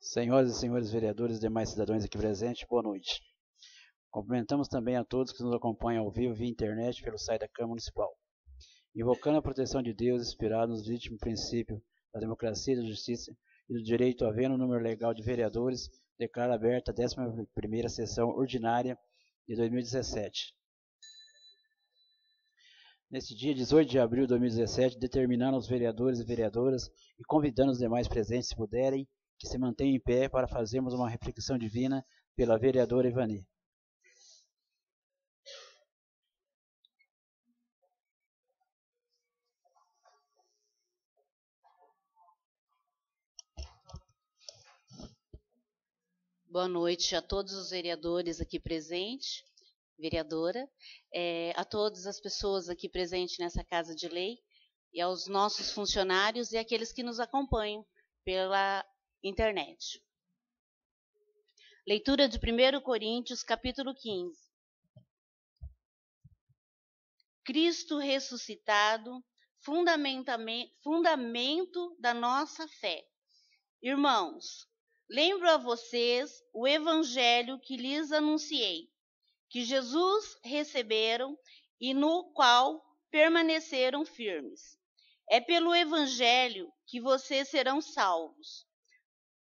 Senhoras e senhores vereadores e demais cidadãos aqui presentes, boa noite. Cumprimentamos também a todos que nos acompanham ao vivo via internet pelo site da Câmara Municipal. Invocando a proteção de Deus, inspirado nos legítimos princípios da democracia, da justiça e do direito, havendo o número legal de vereadores, declaro aberta a 11ª sessão ordinária de 2017. Neste dia 18 de abril de 2017, determinando aos vereadores e vereadoras e convidando os demais presentes, se puderem, que se mantenham em pé para fazermos uma reflexão divina pela vereadora Ivani. Boa noite a todos os vereadores aqui presentes, vereadora, a todas as pessoas aqui presentes nessa Casa de Lei e aos nossos funcionários e aqueles que nos acompanham pela internet. Leitura de 1 Coríntios, capítulo 15. Cristo ressuscitado, fundamento da nossa fé. Irmãos, lembro a vocês o evangelho que lhes anunciei, que Jesus receberam e no qual permaneceram firmes. É pelo evangelho que vocês serão salvos,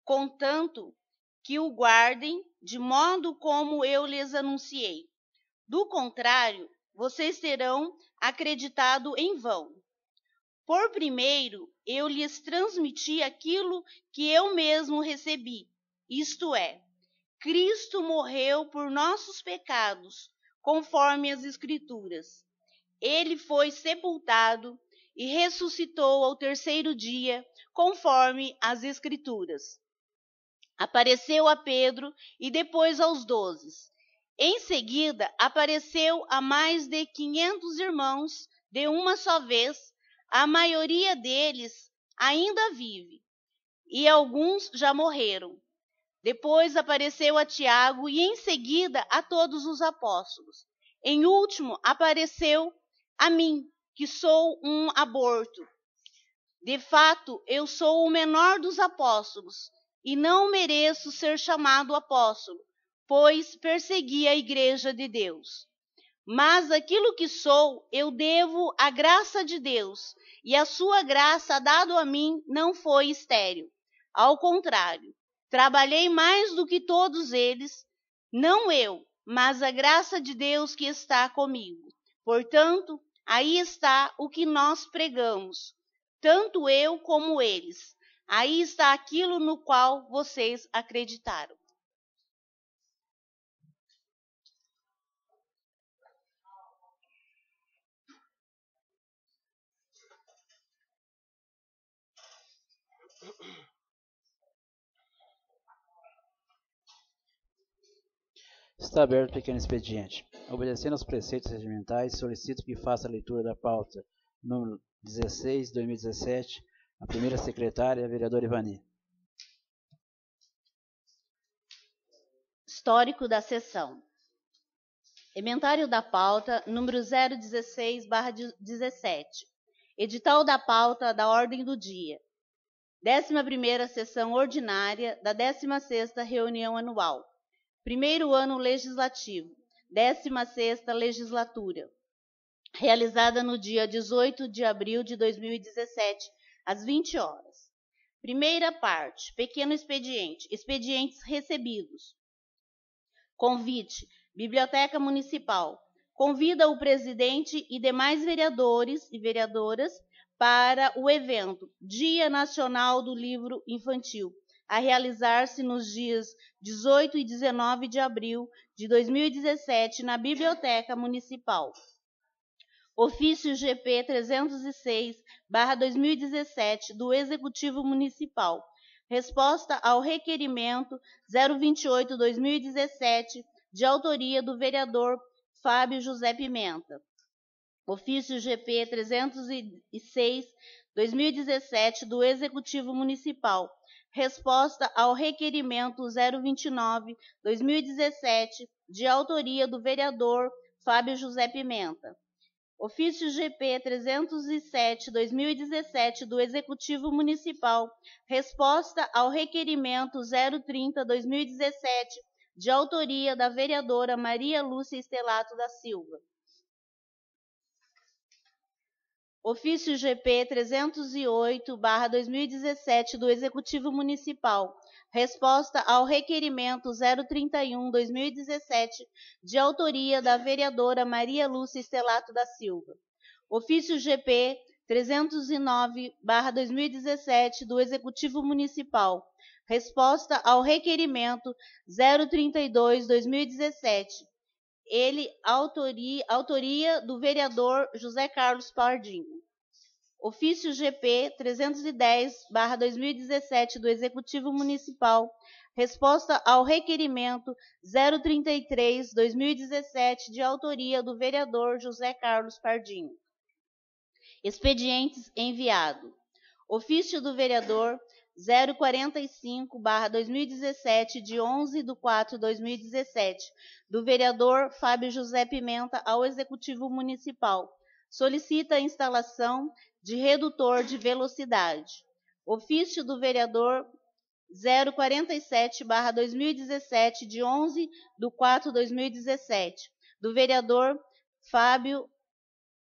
contanto que o guardem de modo como eu lhes anunciei. Do contrário, vocês terão acreditado em vão. Por primeiro, eu lhes transmiti aquilo que eu mesmo recebi, isto é, Cristo morreu por nossos pecados, conforme as Escrituras. Ele foi sepultado e ressuscitou ao terceiro dia, conforme as Escrituras. Apareceu a Pedro e depois aos 12. Em seguida, apareceu a mais de 500 irmãos de uma só vez. A maioria deles ainda vive, e alguns já morreram. Depois apareceu a Tiago e em seguida a todos os apóstolos. Em último, apareceu a mim, que sou um aborto. De fato, eu sou o menor dos apóstolos e não mereço ser chamado apóstolo, pois persegui a igreja de Deus. Mas aquilo que sou, eu devo à graça de Deus, e a sua graça dada a mim não foi estéril. Ao contrário, trabalhei mais do que todos eles, não eu, mas a graça de Deus que está comigo. Portanto, aí está o que nós pregamos, tanto eu como eles. Aí está aquilo no qual vocês acreditaram. Está aberto o pequeno expediente. Obedecendo aos preceitos regimentais, solicito que faça a leitura da pauta número 16, 2017, a primeira secretária, a vereadora Ivani. Histórico da sessão. Ementário da pauta, número 016/17. Edital da pauta da ordem do dia. 11ª sessão ordinária da 16ª reunião anual. Primeiro ano legislativo. 16ª legislatura. Realizada no dia 18 de abril de 2017, às 20 horas. Primeira parte. Pequeno expediente. Expedientes recebidos. Convite. Biblioteca Municipal. Convida o presidente e demais vereadores e vereadoras para o evento Dia Nacional do Livro Infantil, a realizar-se nos dias 18 e 19 de abril de 2017 na Biblioteca Municipal. Ofício GP 306/2017 do Executivo Municipal. Resposta ao requerimento 028/2017, de autoria do vereador Fábio José Pimenta. Ofício GP 306/2017 do Executivo Municipal. Resposta ao requerimento 029/2017, de autoria do vereador Fábio José Pimenta. Ofício GP 307/2017 do Executivo Municipal. Resposta ao requerimento 030/2017, de autoria da vereadora Maria Lúcia Estelato da Silva. Ofício GP 308/2017 do Executivo Municipal. Resposta ao requerimento 031/2017, de autoria da vereadora Maria Lúcia Estelato da Silva. Ofício GP 309/2017 do Executivo Municipal. Resposta ao requerimento 032/2017. Ele, autoria do vereador José Carlos Pardinho. Ofício GP 310/2017 do Executivo Municipal. Resposta ao requerimento 033/2017, de autoria do vereador José Carlos Pardinho. Expedientes enviado. Ofício do vereador 045/2017, de 11/4/2017, do vereador Fábio José Pimenta ao Executivo Municipal. Solicita a instalação de redutor de velocidade. Ofício do vereador 047/2017, de 11/4/2017, do vereador Fábio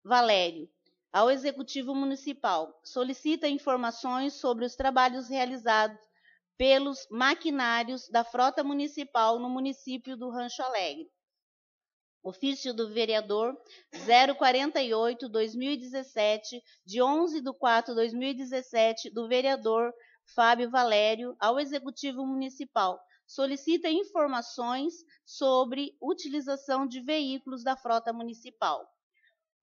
Valério, ao Executivo Municipal. Solicita informações sobre os trabalhos realizados pelos maquinários da frota municipal no município do Rancho Alegre. Ofício do vereador 048/2017, de 11/4/2017, do vereador Fábio Valério, ao Executivo Municipal. Solicita informações sobre utilização de veículos da frota municipal.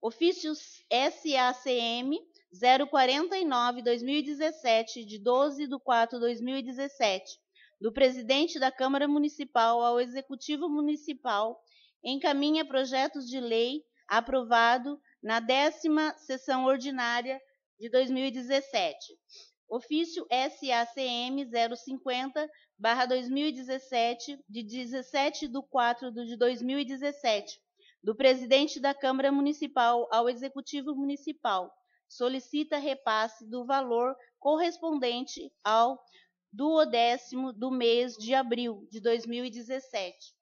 Ofício SACM 049/2017, de 12/4/2017, do presidente da Câmara Municipal ao Executivo Municipal, encaminha projetos de lei aprovado na 10ª sessão ordinária de 2017. Ofício SACM 050/2017, de 17/4/2017, do presidente da Câmara Municipal ao Executivo Municipal. Solicita repasse do valor correspondente ao 12º do mês de abril de 2017.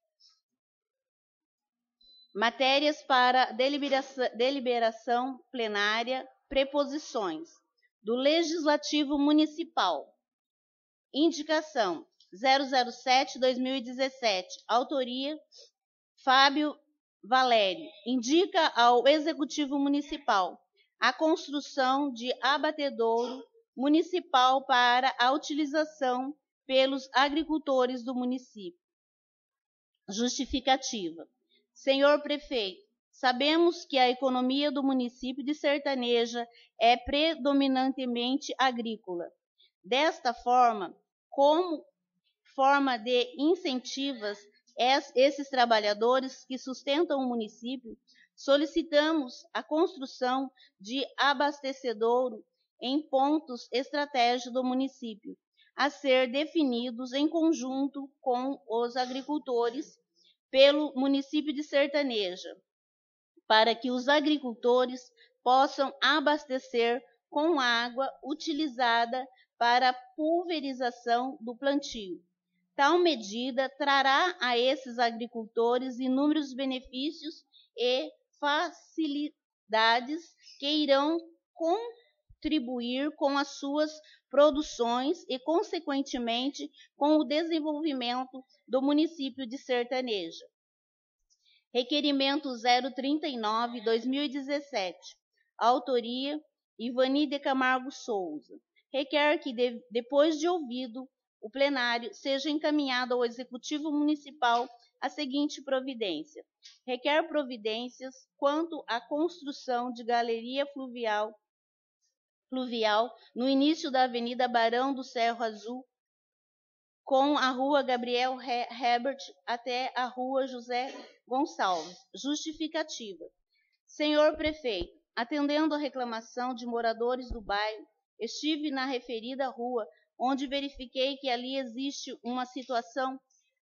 Matérias para deliberação plenária, preposições. Do Legislativo Municipal. Indicação 007/2017. Autoria Fábio Valério. Indica ao Executivo Municipal a construção de abatedouro municipal para a utilização pelos agricultores do município. Justificativa. Senhor Prefeito, sabemos que a economia do município de Sertaneja é predominantemente agrícola. Desta forma, como forma de incentivos esses trabalhadores que sustentam o município, solicitamos a construção de abastecedouro em pontos estratégicos do município, a ser definidos em conjunto com os agricultores pelo município de Sertaneja, para que os agricultores possam abastecer com água utilizada para a pulverização do plantio. Tal medida trará a esses agricultores inúmeros benefícios e facilidades que irão contribuir com as suas produções e, consequentemente, com o desenvolvimento do município de Sertaneja. Requerimento 039/2017. Autoria: Ivani de Camargo Souza. Requer que, depois de ouvido o plenário, seja encaminhado ao Executivo Municipal a seguinte providência. Requer providências quanto à construção de galeria fluvial no início da Avenida Barão do Cerro Azul, com a Rua Gabriel Herbert até a Rua José Gonçalves. Justificativa. Senhor Prefeito, atendendo à reclamação de moradores do bairro, estive na referida rua, onde verifiquei que ali existe uma situação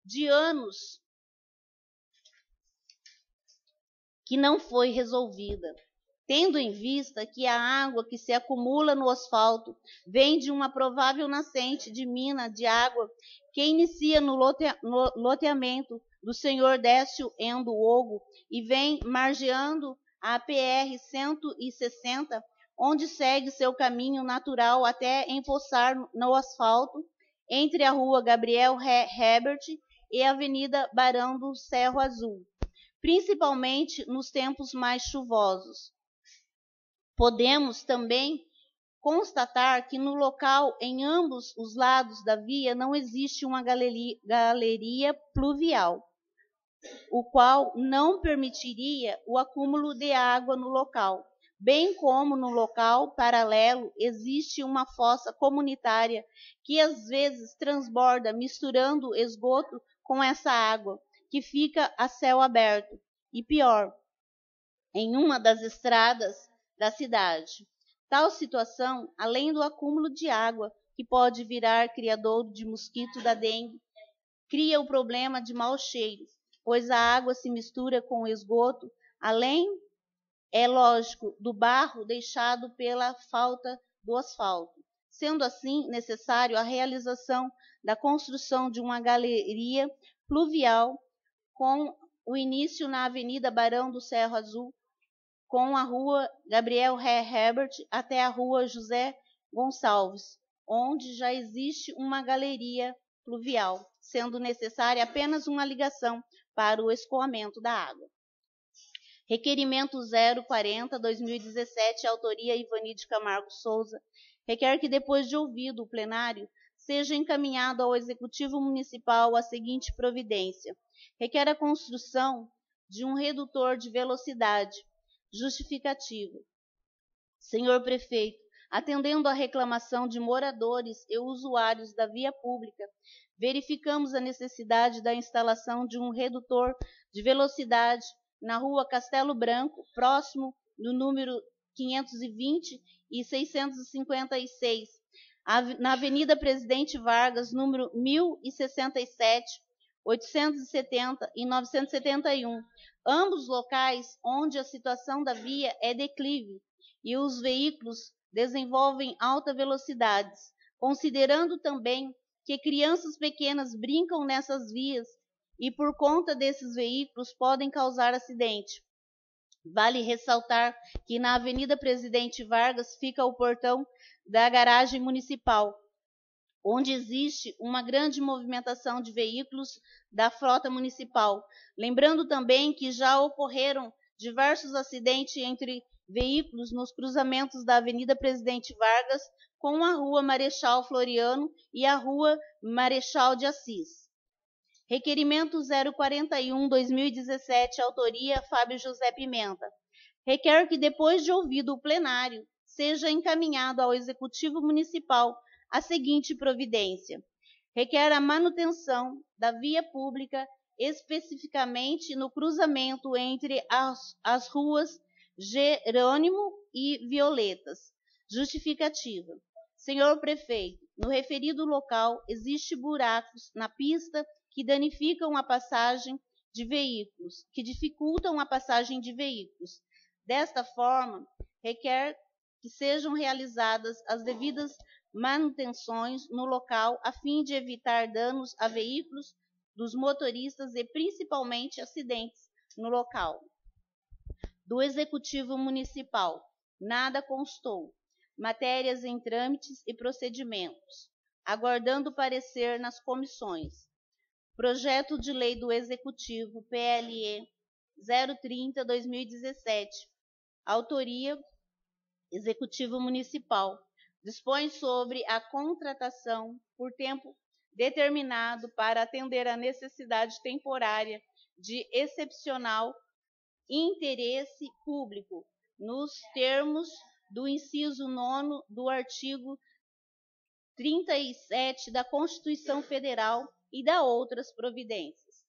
de anos que não foi resolvida, tendo em vista que a água que se acumula no asfalto vem de uma provável nascente de mina de água que inicia no loteamento do senhor Décio Endo Ogo e vem margeando a PR-160, onde segue seu caminho natural até empoçar no asfalto entre a Rua Gabriel Herbert e a Avenida Barão do Cerro Azul, principalmente nos tempos mais chuvosos. Podemos também constatar que no local, em ambos os lados da via, não existe uma galeria pluvial, o qual não permitiria o acúmulo de água no local, bem como no local paralelo existe uma fossa comunitária que às vezes transborda, misturando esgoto com essa água, que fica a céu aberto, e pior, em uma das estradas da cidade. Tal situação, além do acúmulo de água, que pode virar criadouro de mosquito da dengue, cria o problema de mau cheiro, pois a água se mistura com o esgoto, além, é lógico, do barro deixado pela falta do asfalto. Sendo assim, necessário a realização da construção de uma galeria pluvial com o início na Avenida Barão do Cerro Azul, com a Rua Gabriel Herbert até a Rua José Gonçalves, onde já existe uma galeria pluvial, sendo necessária apenas uma ligação para o escoamento da água. Requerimento 040/2017, autoria Ivani de Camargo Souza, requer que, depois de ouvido o plenário, seja encaminhado ao Executivo Municipal a seguinte providência. Requer a construção de um redutor de velocidade. Justificativa. Senhor Prefeito, atendendo à reclamação de moradores e usuários da via pública, verificamos a necessidade da instalação de um redutor de velocidade na Rua Castelo Branco, próximo do número 520 e 656, na Avenida Presidente Vargas, número 1067, 870 e 971, ambos locais onde a situação da via é declive e os veículos desenvolvem alta velocidade, considerando também que crianças pequenas brincam nessas vias e por conta desses veículos podem causar acidente. Vale ressaltar que na Avenida Presidente Vargas fica o portão da garagem municipal, onde existe uma grande movimentação de veículos da frota municipal. Lembrando também que já ocorreram diversos acidentes entre veículos nos cruzamentos da Avenida Presidente Vargas com a Rua Marechal Floriano e a Rua Marechal de Assis. Requerimento 041/2017, autoria Fábio José Pimenta. Requer que, depois de ouvido o plenário, seja encaminhado ao Executivo Municipal a seguinte providência. Requer a manutenção da via pública, especificamente no cruzamento entre as ruas Jerônimo e Violetas. Justificativa. Senhor Prefeito, no referido local existem buracos na pista que danificam a passagem de veículos, que dificultam a passagem de veículos. Desta forma, requer que sejam realizadas as devidas manutenções no local a fim de evitar danos a veículos dos motoristas e principalmente acidentes no local. Do Executivo Municipal, nada constou. Matérias em trâmites e procedimentos. Aguardando parecer nas comissões. Projeto de Lei do Executivo, PLE 030/2017. Autoria, Executivo Municipal. Dispõe sobre a contratação por tempo determinado para atender a necessidade temporária de excepcional interesse público, nos termos do inciso 9º do artigo 37 da Constituição Federal e da outras providências.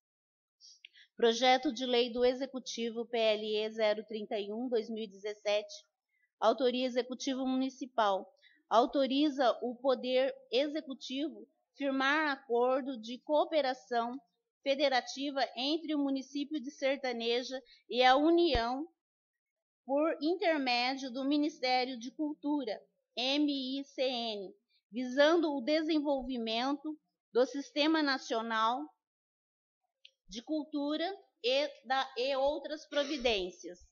Projeto de Lei do Executivo, PLE 031/2017. Autoria Executivo Municipal. Autoriza o Poder Executivo firmar acordo de cooperação federativa entre o município de Sertaneja e a União por intermédio do Ministério de Cultura, MICN, visando o desenvolvimento do Sistema Nacional de Cultura e outras providências.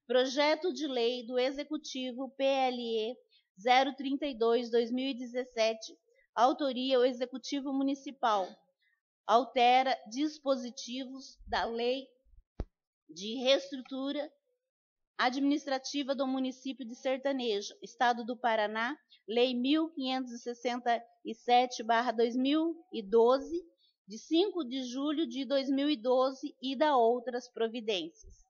Projeto de Lei do Executivo, PLE 032/2017. Autoria o Executivo Municipal. Altera dispositivos da Lei de Reestrutura Administrativa do Município de Sertaneja, Estado do Paraná, Lei 1567/2012, de 5 de julho de 2012 e da outras providências.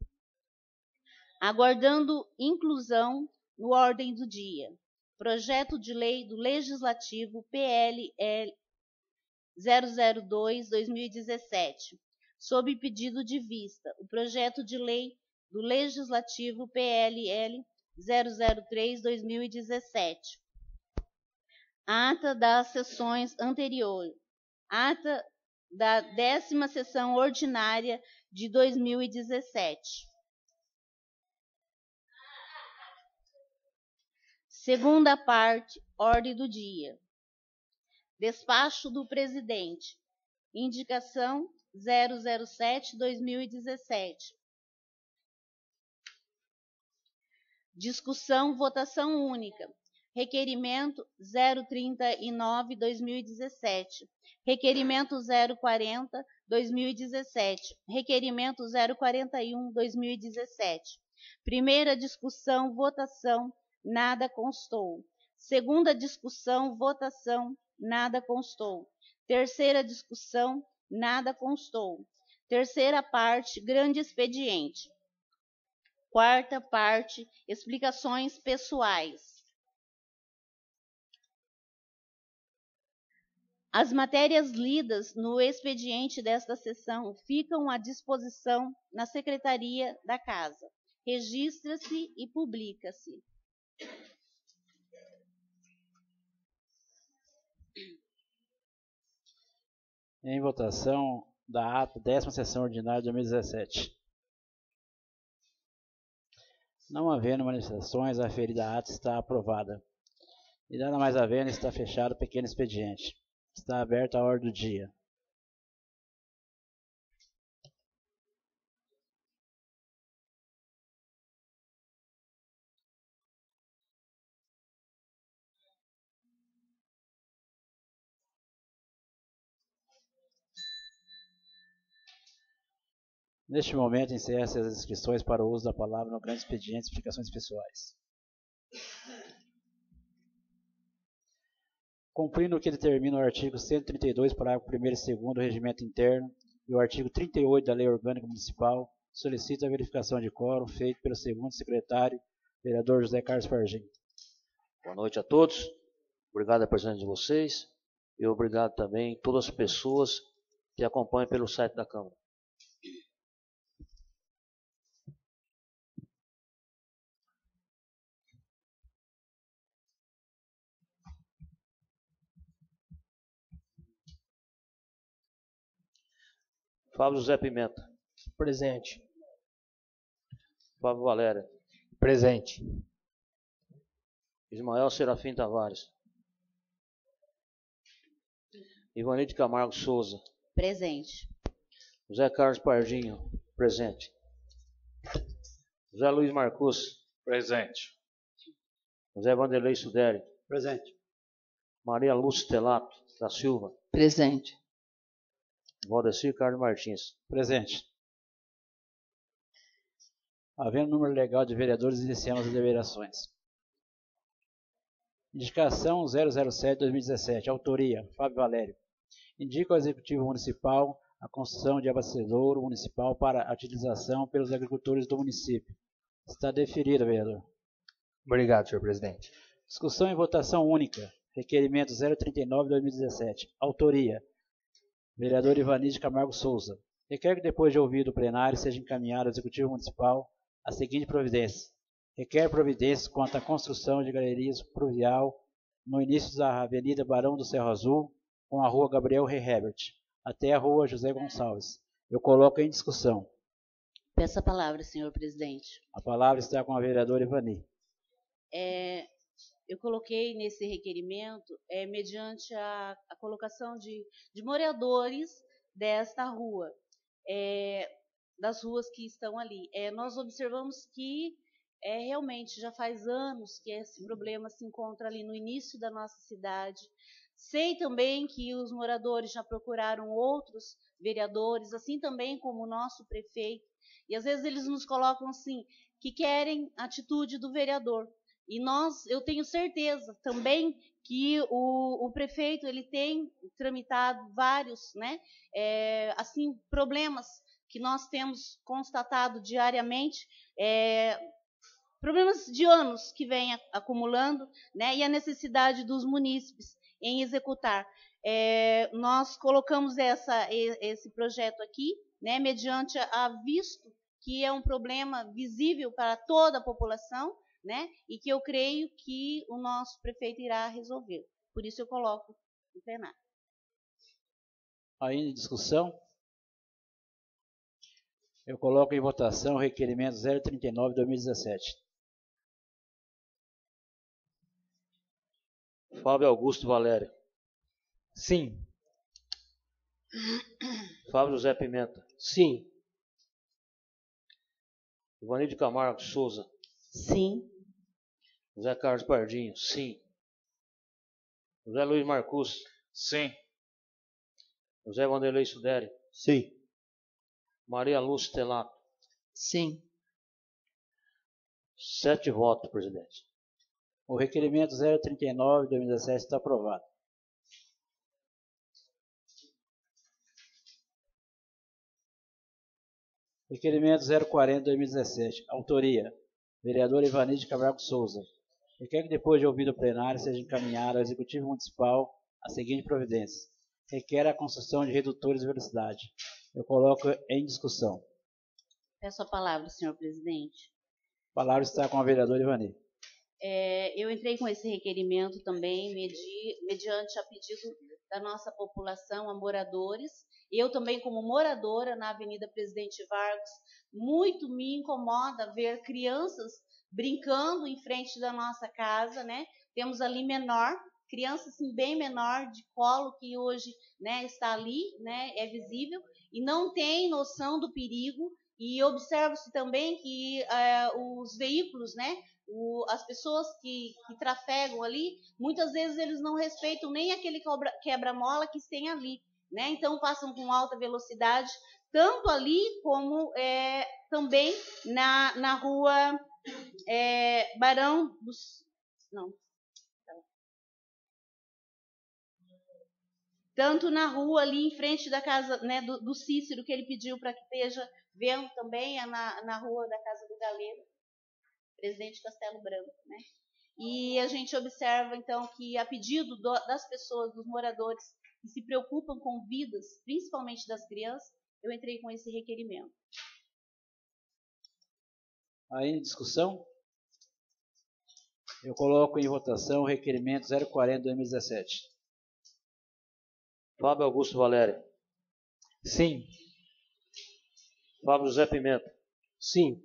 Aguardando inclusão no ordem do dia. Projeto de Lei do Legislativo, PLL 002/2017. Sob pedido de vista, o projeto de lei do Legislativo PLL 003/2017. Ata das sessões anteriores. Ata da 10ª sessão ordinária de 2017. Segunda parte, ordem do dia. Despacho do Presidente. Indicação 007/2017. Discussão, votação única. Requerimento 039/2017. Requerimento 040/2017. Requerimento 041/2017. Primeira discussão, votação, nada constou. Segunda discussão, votação, nada constou. Terceira discussão, nada constou. Terceira parte, grande expediente. Quarta parte, explicações pessoais. As matérias lidas no expediente desta sessão ficam à disposição na Secretaria da Casa. Registra-se e publica-se. Em votação da ata 10ª sessão ordinária de 2017. Não havendo manifestações, a referida ata está aprovada. E nada mais havendo, está fechado o pequeno expediente. Está aberta a ordem do dia. Neste momento, encerra-se as inscrições para o uso da palavra no grande expediente de explicações pessoais. Cumprindo o que determina o artigo 132, parágrafo 1º e 2º do Regimento Interno e o artigo 38 da Lei Orgânica Municipal, solicito a verificação de quórum feito pelo segundo secretário, vereador José Carlos Fargim. Boa noite a todos. Obrigado pela presença de vocês e obrigado também a todas as pessoas que acompanham pelo site da Câmara. Fábio José Pimenta. Presente. Fábio Valério. Presente. Ismael Serafim Tavares. Ivanilde Camargo Souza. Presente. José Carlos Pardinho. Presente. José Luiz Marcus. Presente. José Vanderlei Suderi. Presente. Maria Lúcia Telato da Silva. Presente. Valdecir Carlos Martins. Presente. Havendo número legal de vereadores, iniciamos as deliberações. Indicação 007-2017. Autoria: Fábio Valério. Indica ao Executivo Municipal a construção de abastedouro municipal para a utilização pelos agricultores do município. Está deferida, vereador. Obrigado, senhor presidente. Discussão e votação única. Requerimento 039-2017. Autoria: vereador Ivanilde Camargo Souza. Requer que depois de ouvido o plenário seja encaminhado ao Executivo Municipal a seguinte providência. Requer providências quanto à construção de galerias pluvial no início da Avenida Barão do Cerro Azul, com a Rua Gabriel Rei Herbert, até a Rua José Gonçalves. Eu coloco em discussão. Peço a palavra, senhor presidente. A palavra está com a vereadora Ivani. Eu coloquei nesse requerimento mediante a colocação de moradores desta rua, das ruas que estão ali. Nós observamos que realmente já faz anos que esse problema se encontra ali no início da nossa cidade. Sei também que os moradores já procuraram outros vereadores, assim também como o nosso prefeito, e às vezes eles nos colocam assim, que querem a atitude do vereador. E eu tenho certeza também que o prefeito ele tem tramitado vários, assim, problemas que nós temos constatado diariamente, problemas de anos que vêm acumulando, e a necessidade dos munícipes em executar. Nós colocamos esse projeto aqui, mediante a visto que é um problema visível para toda a população, e que eu creio que o nosso prefeito irá resolver. Por isso eu coloco no plenário. Ainda em discussão? Eu coloco em votação o requerimento 039-2017. Fábio Augusto Valério. Sim. Fábio José Pimenta. Sim. Ivanilde Camargo Souza. Sim. José Carlos Pardinho. Sim. José Luiz Marcus. Sim. José Vanderlei Suderi. Sim. Maria Lúcia Telato. Sim. 7 votos, presidente. O requerimento 039-2017 está aprovado. Requerimento 040-2017. Autoria: vereador Ivanilde Camargo Souza. Requer que depois de ouvido o plenário seja encaminhado ao Executivo Municipal a seguinte providência. Requer a construção de redutores de velocidade. Eu coloco em discussão. Peço a palavra, senhor presidente. A palavra está com a vereadora Ivani. Eu entrei com esse requerimento também, mediante a pedido da nossa população, a moradores. Eu também, como moradora na Avenida Presidente Vargas, muito me incomoda ver crianças brincando em frente da nossa casa, Temos ali criança assim, bem menor, de colo, que hoje está ali, é visível, e não tem noção do perigo. E observa-se também que os veículos, as pessoas que trafegam ali, muitas vezes eles não respeitam nem aquele quebra-mola que tem ali, Então passam com alta velocidade, tanto ali como também na rua Barão dos... Não. Tanto na rua ali em frente da casa do Cícero, que ele pediu para que esteja vendo também, na rua da Casa do Galeno, Presidente Castelo Branco, E a gente observa, então, que a pedido das pessoas, dos moradores, que se preocupam com vidas, principalmente das crianças, eu entrei com esse requerimento. Aí em discussão? Eu coloco em votação o requerimento 040-2017. Fábio Augusto Valério. Sim. Fábio José Pimenta. Sim.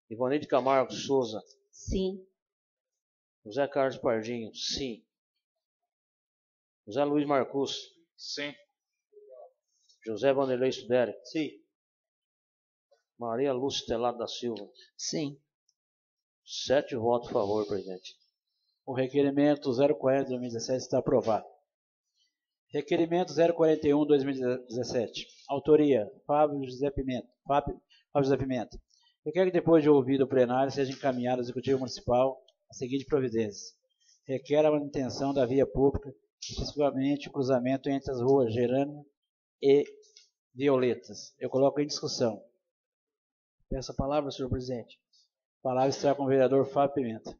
Ivanilde Camargo Souza. Sim. José Carlos Pardinho. Sim. José Luiz Marcus. Sim. José Vanderlei Suderi. Sim. Maria Lúcia Telado da Silva. Sim. 7 votos a favor, presidente. O requerimento 040 de 2017 está aprovado. Requerimento 041 de 2017. Autoria: Fábio José Pimenta. Requer que depois de ouvido o plenário seja encaminhado ao Executivo Municipal a seguinte providência. Requer a manutenção da via pública, especificamente o cruzamento entre as ruas Gerânimo e Violetas. Eu coloco em discussão. Peço a palavra, senhor presidente. A palavra está com o vereador Fábio Pimenta.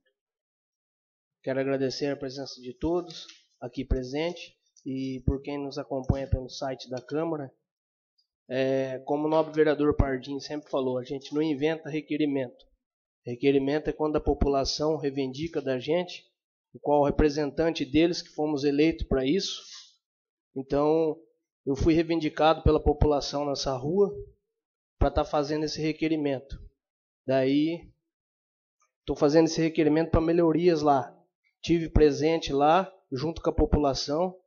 Quero agradecer a presença de todos aqui presentes e por quem nos acompanha pelo site da Câmara. Como o nobre vereador Pardinho sempre falou, a gente não inventa requerimento. Requerimento é quando a população reivindica da gente, o qual o representante deles, que fomos eleitos para isso. Então, eu fui reivindicado pela população nessa rua para estar fazendo esse requerimento. Daí, estou fazendo esse requerimento para melhorias lá. Tive presente lá, junto com a população,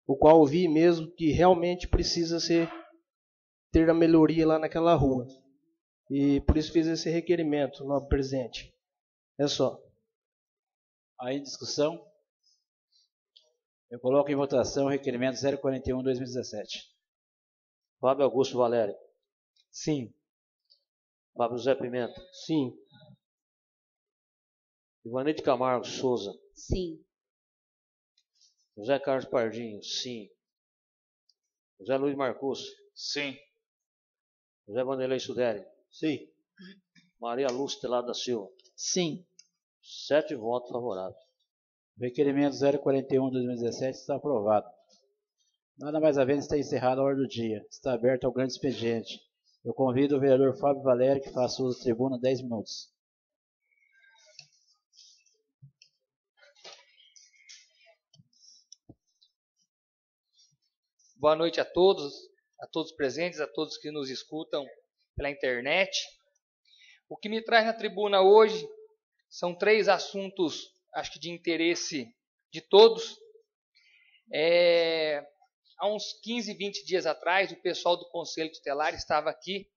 o qual vi mesmo que realmente precisa ter a melhoria lá naquela rua. E por isso fiz esse requerimento, nobre presidente. É só. Aí em discussão. Eu coloco em votação o requerimento 041 de 2017. Fábio Augusto Valério. Sim. Fábio José Pimenta. Sim. Ivanilde Camargo Souza. Sim. José Carlos Pardinho. Sim. José Luiz Marcus. Sim. José Vanderlei Suderi. Sim. Maria Lúcia Telado da Silva. Sim. 7 votos favoráveis. O requerimento 041 de 2017 está aprovado. Nada mais havendo, está encerrada a ordem do dia. Está aberto ao grande expediente. Eu convido o vereador Fábio Valério que faça uso da tribuna 10 minutos. Boa noite a todos presentes, a todos que nos escutam pela internet. O que me traz na tribuna hoje são 3 assuntos, acho que de interesse de todos. Há uns 15, 20 dias atrás, o pessoal do Conselho Tutelar estava aqui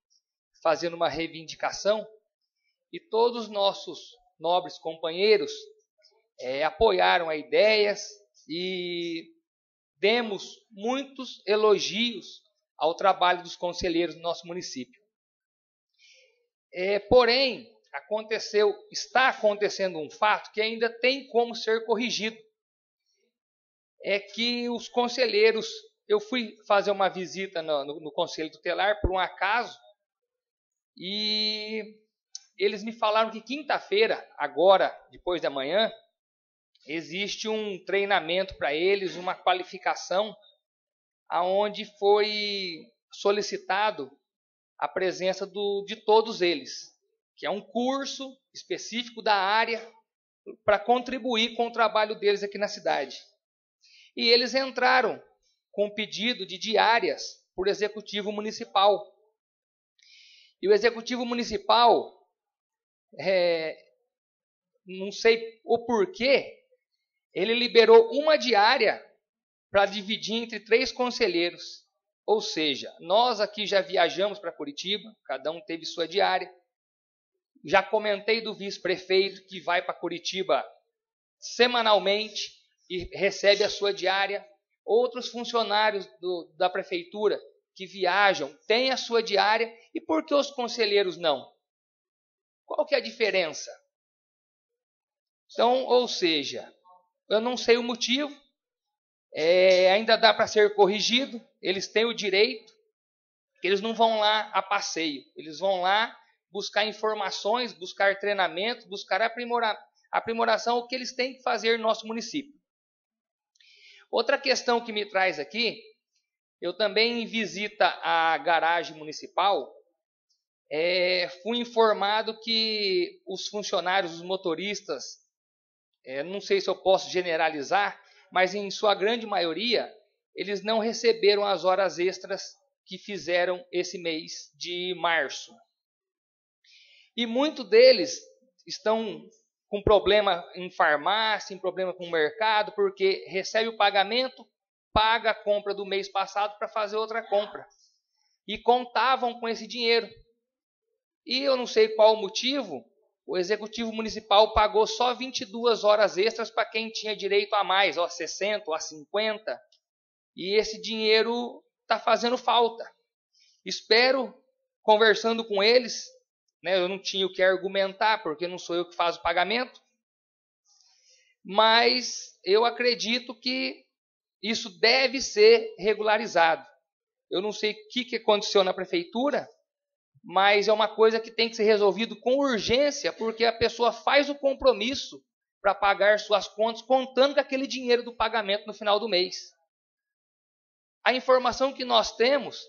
fazendo uma reivindicação e todos os nossos nobres companheiros apoiaram a ideias e demos muitos elogios ao trabalho dos conselheiros do nosso município. Porém, está acontecendo um fato que ainda tem como ser corrigido. É que os conselheiros, eu fui fazer uma visita no Conselho Tutelar por um acaso, e eles me falaram que quinta-feira, agora, depois da manhã, existe um treinamento para eles, uma qualificação, aonde foi solicitado a presença de todos eles, que é um curso específico da área para contribuir com o trabalho deles aqui na cidade. E eles entraram com um pedido de diárias por Executivo Municipal. E o Executivo Municipal, não sei o porquê, ele liberou uma diária para dividir entre 3 conselheiros. Ou seja, nós aqui já viajamos para Curitiba, cada um teve sua diária. Já comentei do vice-prefeito que vai para Curitiba semanalmente e recebe a sua diária. Outros funcionários da prefeitura que viajam têm a sua diária. E por que os conselheiros não? Qual que é a diferença? Então, ou seja, eu não sei o motivo, ainda dá para ser corrigido, eles têm o direito, eles não vão lá a passeio, eles vão lá buscar informações, buscar treinamento, buscar aprimoração, o que eles têm que fazer no nosso município. Outra questão que me traz aqui, eu também em visita à garagem municipal, fui informado que os funcionários, os motoristas, não sei se eu posso generalizar, mas em sua grande maioria, eles não receberam as horas extras que fizeram esse mês de março. E muitos deles estão com problema em farmácia, em problema com o mercado, porque recebe o pagamento, paga a compra do mês passado para fazer outra compra. E contavam com esse dinheiro. E eu não sei qual o motivo, o Executivo Municipal pagou só 22 horas extras para quem tinha direito a mais, ó, 60 ou a 50. E esse dinheiro está fazendo falta. Espero, conversando com eles, né, eu não tinha o que argumentar, porque não sou eu que faço o pagamento, mas eu acredito que isso deve ser regularizado. Eu não sei o que aconteceu na prefeitura, mas é uma coisa que tem que ser resolvido com urgência, porque a pessoa faz o compromisso para pagar suas contas, contando com aquele dinheiro do pagamento no final do mês. A informação que nós temos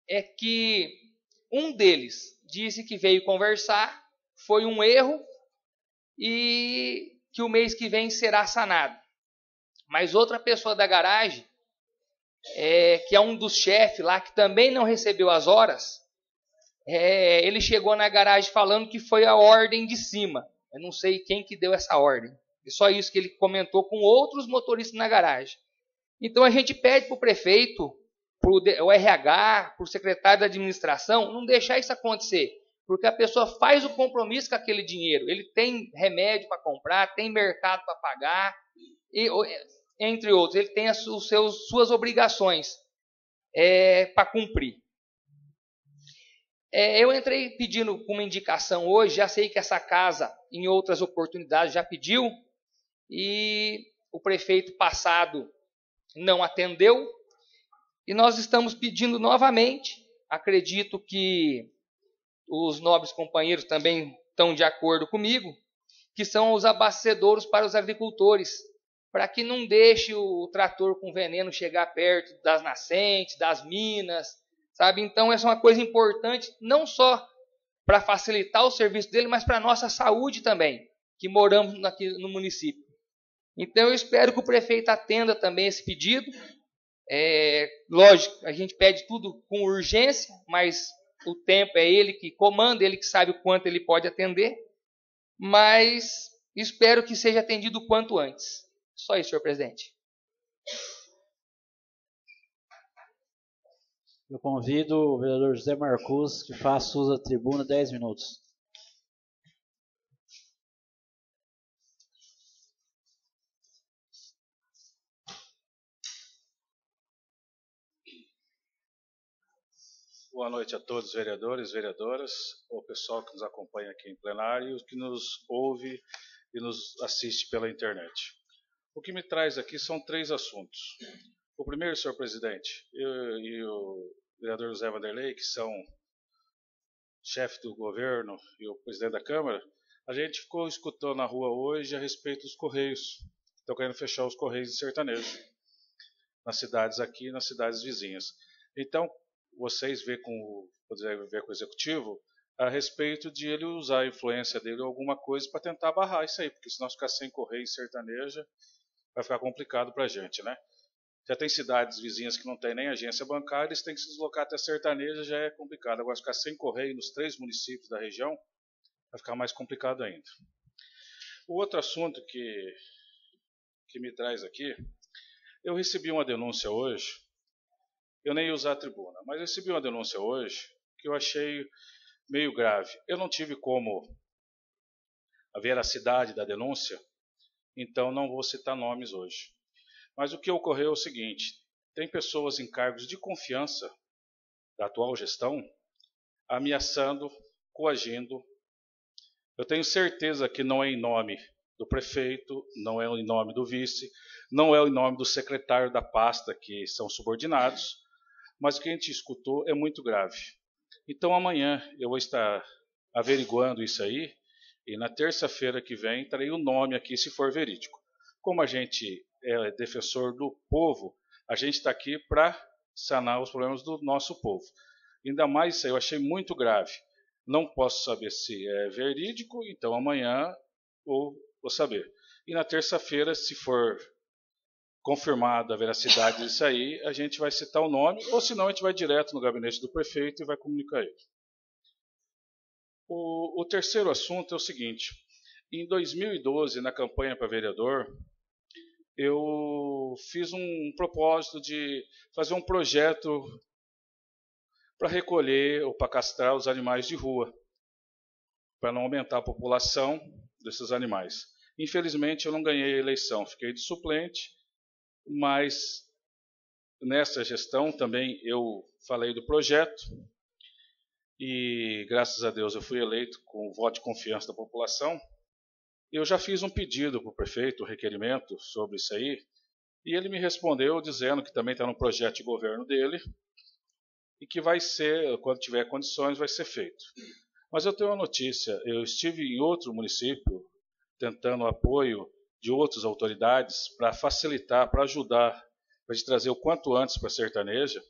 é que um deles disse que veio conversar, foi um erro e que o mês que vem será sanado. Mas outra pessoa da garagem, que é um dos chefes lá, que também não recebeu as horas, ele chegou na garagem falando que foi a ordem de cima. Eu não sei quem que deu essa ordem. É só isso que ele comentou com outros motoristas na garagem. Então a gente pede para o prefeito, para o RH, para o secretário da administração, não deixar isso acontecer. Porque a pessoa faz o compromisso com aquele dinheiro. Ele tem remédio para comprar, tem mercado para pagar, entre outros. Ele tem suas obrigações para cumprir. Eu entrei pedindo uma indicação hoje, já sei que essa casa, em outras oportunidades, já pediu, e o prefeito passado não atendeu, e nós estamos pedindo novamente. Acredito que os nobres companheiros também estão de acordo comigo, que são os abastecedouros para os agricultores, para que não deixe o trator com veneno chegar perto das nascentes, das minas, sabe? Então essa é uma coisa importante, não só para facilitar o serviço dele, mas para a nossa saúde também, que moramos aqui no município. Então eu espero que o prefeito atenda também esse pedido. Lógico, a gente pede tudo com urgência, mas o tempo é ele que comanda, ele que sabe o quanto ele pode atender. Mas espero que seja atendido o quanto antes. Só isso, senhor presidente. Eu convido o vereador José Marcos, que faça uso da tribuna, 10 minutos. Boa noite a todos, vereadores, vereadoras, o pessoal que nos acompanha aqui em plenário e os que nos ouve e nos assiste pela internet. O que me traz aqui são 3 assuntos. O primeiro, senhor presidente, eu e o vereador José Vanderlei, que são chefe do governo e o presidente da Câmara, a gente ficou escutando na rua hoje a respeito dos Correios. Estão querendo fechar os Correios de Sertanejo, nas cidades aqui e nas cidades vizinhas. Então, vocês ver com o executivo a respeito de ele usar a influência dele ou alguma coisa para tentar barrar isso aí, porque se nós ficar sem Correio sertaneja, vai ficar complicado para a gente, né? Já tem cidades vizinhas que não tem nem agência bancária, eles têm que se deslocar até Sertaneja, já é complicado. Agora, ficar sem Correio nos 3 municípios da região, vai ficar mais complicado ainda. O outro assunto que me traz aqui, eu recebi uma denúncia hoje. Eu nem ia usar a tribuna, mas eu recebi uma denúncia hoje que eu achei meio grave. Eu não tive como a veracidade da denúncia, então não vou citar nomes hoje. Mas o que ocorreu é o seguinte: tem pessoas em cargos de confiança da atual gestão ameaçando, coagindo. Eu tenho certeza que não é em nome do prefeito, não é em nome do vice, não é em nome do secretário da pasta, que são subordinados, mas o que a gente escutou é muito grave. Então amanhã eu vou estar averiguando isso aí e na terça-feira que vem trarei o nome aqui, se for verídico. Como a gente é defensor do povo, a gente está aqui para sanar os problemas do nosso povo. Ainda mais isso aí eu achei muito grave. Não posso saber se é verídico, então amanhã vou saber. E na terça-feira, se for confirmada a veracidade disso aí, a gente vai citar o nome, ou senão a gente vai direto no gabinete do prefeito e vai comunicar ele. O terceiro assunto é o seguinte: em 2012, na campanha para vereador, eu fiz um propósito de fazer um projeto para recolher ou para castrar os animais de rua, para não aumentar a população desses animais. Infelizmente, eu não ganhei a eleição, fiquei de suplente, mas nessa gestão também eu falei do projeto e, graças a Deus, eu fui eleito com o voto de confiança da população. Eu já fiz um pedido para o prefeito, um requerimento sobre isso aí, e ele me respondeu dizendo que também está no projeto de governo dele e que vai ser, quando tiver condições, vai ser feito. Mas eu tenho uma notícia: eu estive em outro município tentando apoio de outras autoridades para facilitar, para ajudar, para te trazer o quanto antes para a sertaneja,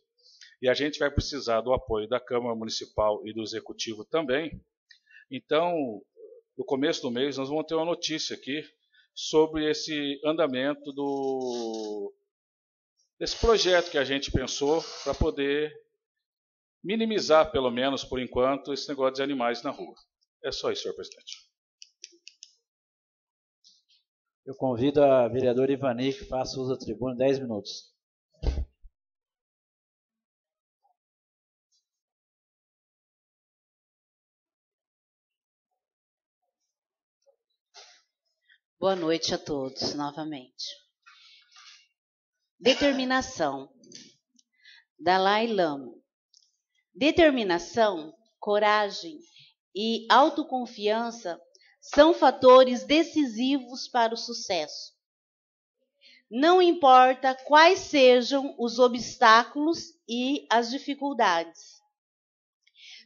e a gente vai precisar do apoio da Câmara Municipal e do Executivo também. Então, no começo do mês, nós vamos ter uma notícia aqui sobre esse andamento desse projeto que a gente pensou para poder minimizar, pelo menos por enquanto, esse negócio de animais na rua. É só isso, senhor presidente. Eu convido a vereadora Ivani que faça uso da tribuna, 10 minutos. Boa noite a todos, novamente. Determinação. Dalai Lama. Determinação, coragem e autoconfiança são fatores decisivos para o sucesso. Não importa quais sejam os obstáculos e as dificuldades.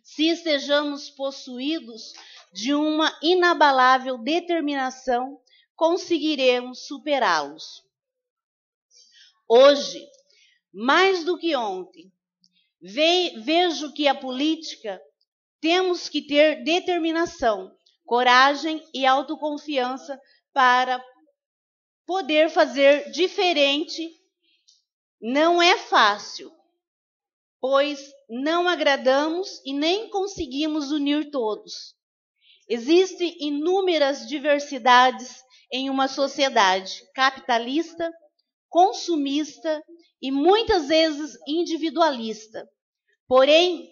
Se estejamos possuídos de uma inabalável determinação, conseguiremos superá-los. Hoje, mais do que ontem, vejo que a política temos que ter determinação, coragem e autoconfiança para poder fazer diferente. Não é fácil, pois não agradamos e nem conseguimos unir todos. Existem inúmeras diversidades em uma sociedade capitalista, consumista e muitas vezes individualista. Porém,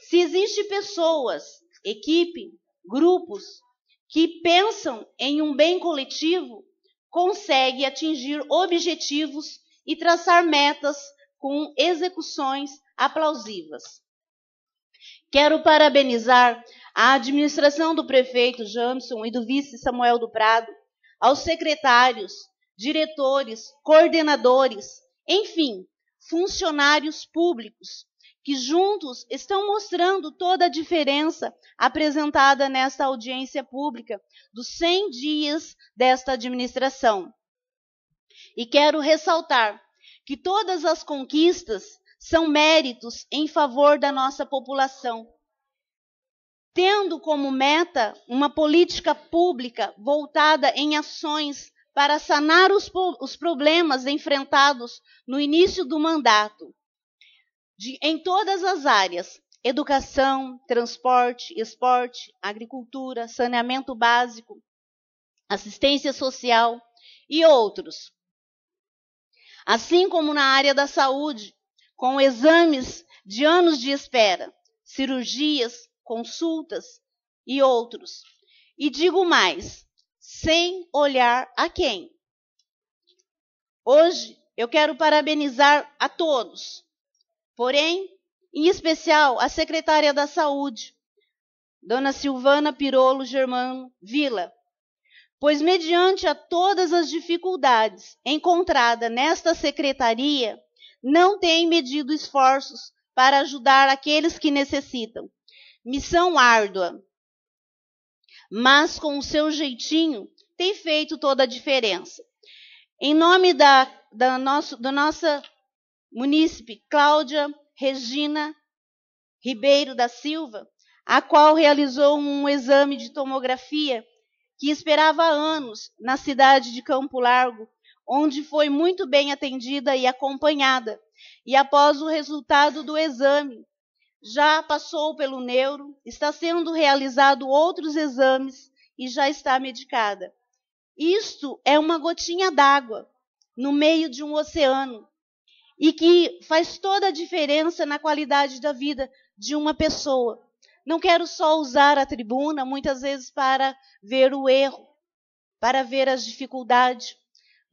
se existem pessoas, equipe, grupos que pensam em um bem coletivo, conseguem atingir objetivos e traçar metas com execuções aplausivas. Quero parabenizar a administração do prefeito Jamson e do vice Samuel do Prado, aos secretários, diretores, coordenadores, enfim, funcionários públicos, que juntos estão mostrando toda a diferença apresentada nesta audiência pública dos 100 dias desta administração. E quero ressaltar que todas as conquistas são méritos em favor da nossa população, tendo como meta uma política pública voltada em ações para sanar os problemas enfrentados no início do mandato, em todas as áreas: educação, transporte, esporte, agricultura, saneamento básico, assistência social e outros. Assim como na área da saúde, com exames de anos de espera, cirurgias, consultas e outros. E digo mais, sem olhar a quem. Hoje eu quero parabenizar a todos, porém, em especial a secretária da Saúde, Dona Silvana Pirolo Germano Vila, pois mediante a todas as dificuldades encontradas nesta secretaria, não tem medido esforços para ajudar aqueles que necessitam. Missão árdua, mas com o seu jeitinho tem feito toda a diferença. Em nome da nossa munícipe Cláudia Regina Ribeiro da Silva, a qual realizou um exame de tomografia que esperava há anos na cidade de Campo Largo, onde foi muito bem atendida e acompanhada. E após o resultado do exame, já passou pelo neuro, está sendo realizado outros exames e já está medicada. Isto é uma gotinha d'água no meio de um oceano e que faz toda a diferença na qualidade da vida de uma pessoa. Não quero só usar a tribuna, muitas vezes, para ver o erro, para ver as dificuldades,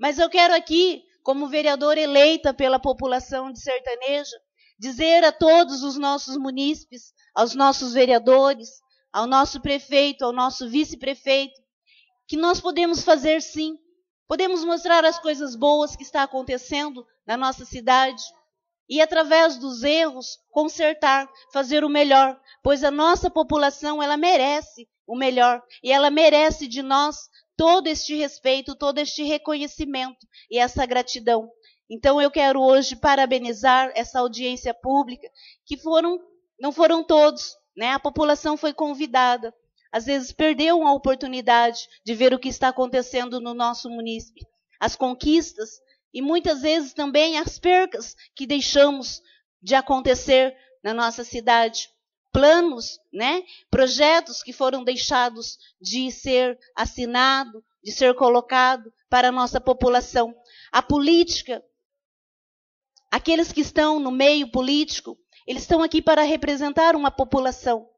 mas eu quero aqui, como vereadora eleita pela população de Sertaneja, dizer a todos os nossos munícipes, aos nossos vereadores, ao nosso prefeito, ao nosso vice-prefeito, que nós podemos fazer sim. Podemos mostrar as coisas boas que está acontecendo na nossa cidade e, através dos erros, consertar, fazer o melhor, pois a nossa população, ela merece o melhor e ela merece de nós todo este respeito, todo este reconhecimento e essa gratidão. Então eu quero hoje parabenizar essa audiência pública, que não foram todos, né? A população foi convidada. Às vezes perdeu a oportunidade de ver o que está acontecendo no nosso município, as conquistas e muitas vezes também as percas que deixamos de acontecer na nossa cidade. Planos, né? Projetos que foram deixados de ser assinado, de ser colocado para a nossa população. A política, aqueles que estão no meio político, eles estão aqui para representar uma população,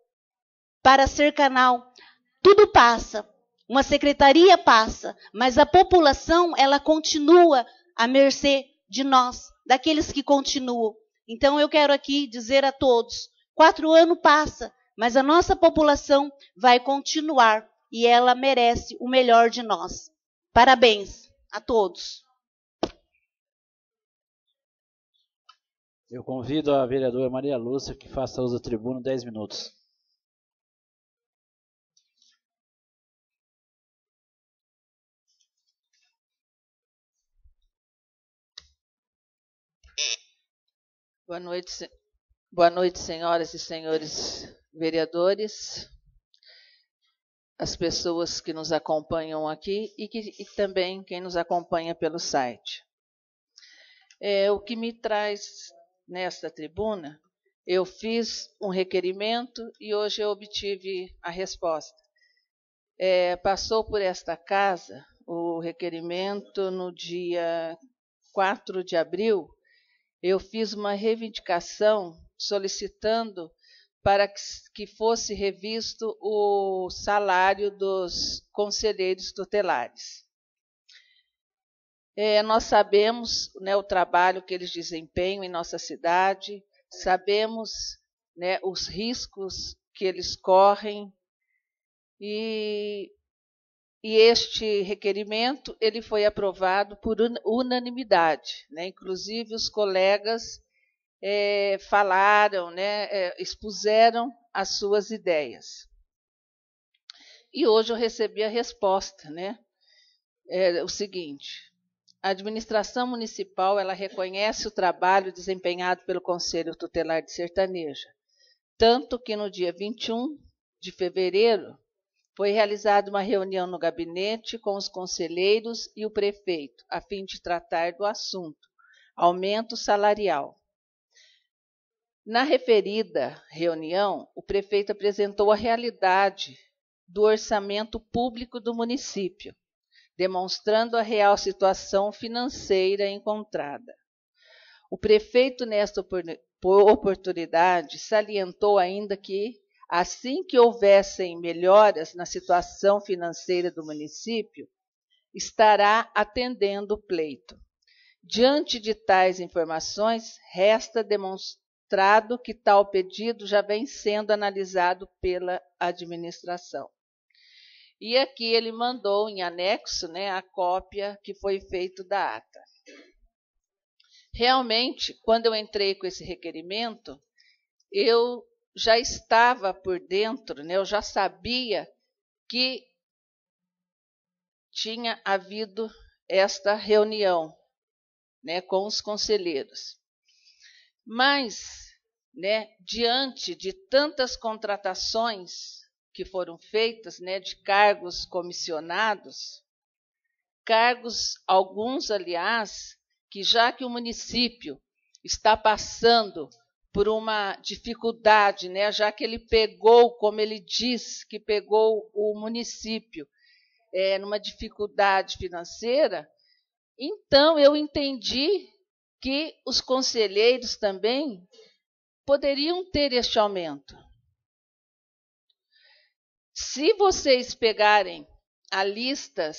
para ser canal. Tudo passa, uma secretaria passa, mas a população, ela continua à mercê de nós, daqueles que continuam. Então eu quero aqui dizer a todos, 4 anos passa, mas a nossa população vai continuar e ela merece o melhor de nós. Parabéns a todos. Eu convido a vereadora Maria Lúcia que faça uso da tribuna 10 minutos. Boa noite, senhoras e senhores vereadores, as pessoas que nos acompanham aqui e também quem nos acompanha pelo site. O que me traz nesta tribuna, eu fiz um requerimento e hoje eu obtive a resposta. Passou por esta casa o requerimento no dia 4 de abril, eu fiz uma reivindicação solicitando para que fosse revisto o salário dos conselheiros tutelares. Nós sabemos, né, o trabalho que eles desempenham em nossa cidade, sabemos, né, os riscos que eles correm e este requerimento ele foi aprovado por unanimidade, né? Inclusive os colegas falaram, né, expuseram as suas ideias. E hoje eu recebi a resposta, né? O seguinte: a administração municipal ela reconhece o trabalho desempenhado pelo Conselho Tutelar de Sertaneja, tanto que no dia 21 de fevereiro foi realizada uma reunião no gabinete com os conselheiros e o prefeito, a fim de tratar do assunto, aumento salarial. Na referida reunião, o prefeito apresentou a realidade do orçamento público do município, demonstrando a real situação financeira encontrada. O prefeito, nesta oportunidade, salientou ainda que, assim que houvessem melhoras na situação financeira do município, estará atendendo o pleito. Diante de tais informações, resta demonstrado que tal pedido já vem sendo analisado pela administração. E aqui ele mandou em anexo, né, a cópia que foi feita da ata. Realmente, quando eu entrei com esse requerimento, eu já estava por dentro, né, eu já sabia que tinha havido esta reunião, né, com os conselheiros. Mas, né, diante de tantas contratações que foram feitas, né, de cargos comissionados, cargos, alguns, aliás, que já que o município está passando por uma dificuldade, né, já que ele pegou, como ele diz, que pegou o município numa dificuldade financeira, então eu entendi que os conselheiros também poderiam ter este aumento. Se vocês pegarem a lista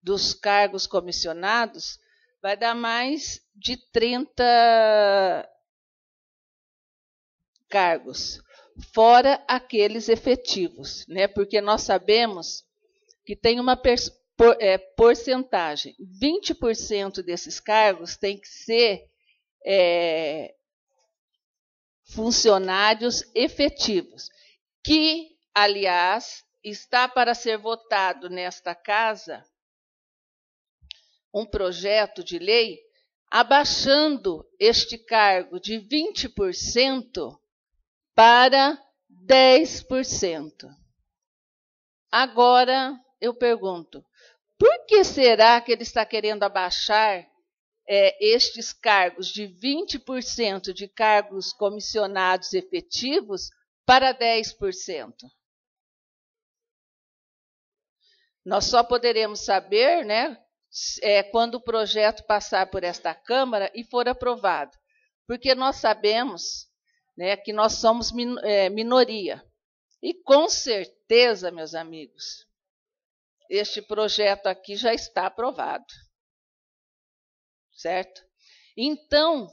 dos cargos comissionados, vai dar mais de 30 cargos, fora aqueles efetivos, né? Porque nós sabemos que tem uma porcentagem, 20% desses cargos tem que ser funcionários efetivos, que, aliás, está para ser votado nesta casa um projeto de lei abaixando este cargo de 20% para 10%. Agora, eu pergunto, por que será que ele está querendo abaixar estes cargos de 20% de cargos comissionados efetivos para 10%? Nós só poderemos saber, né, quando o projeto passar por esta Câmara e for aprovado, porque nós sabemos, né, que nós somos minoria. E com certeza, meus amigos, este projeto aqui já está aprovado. Certo? Então,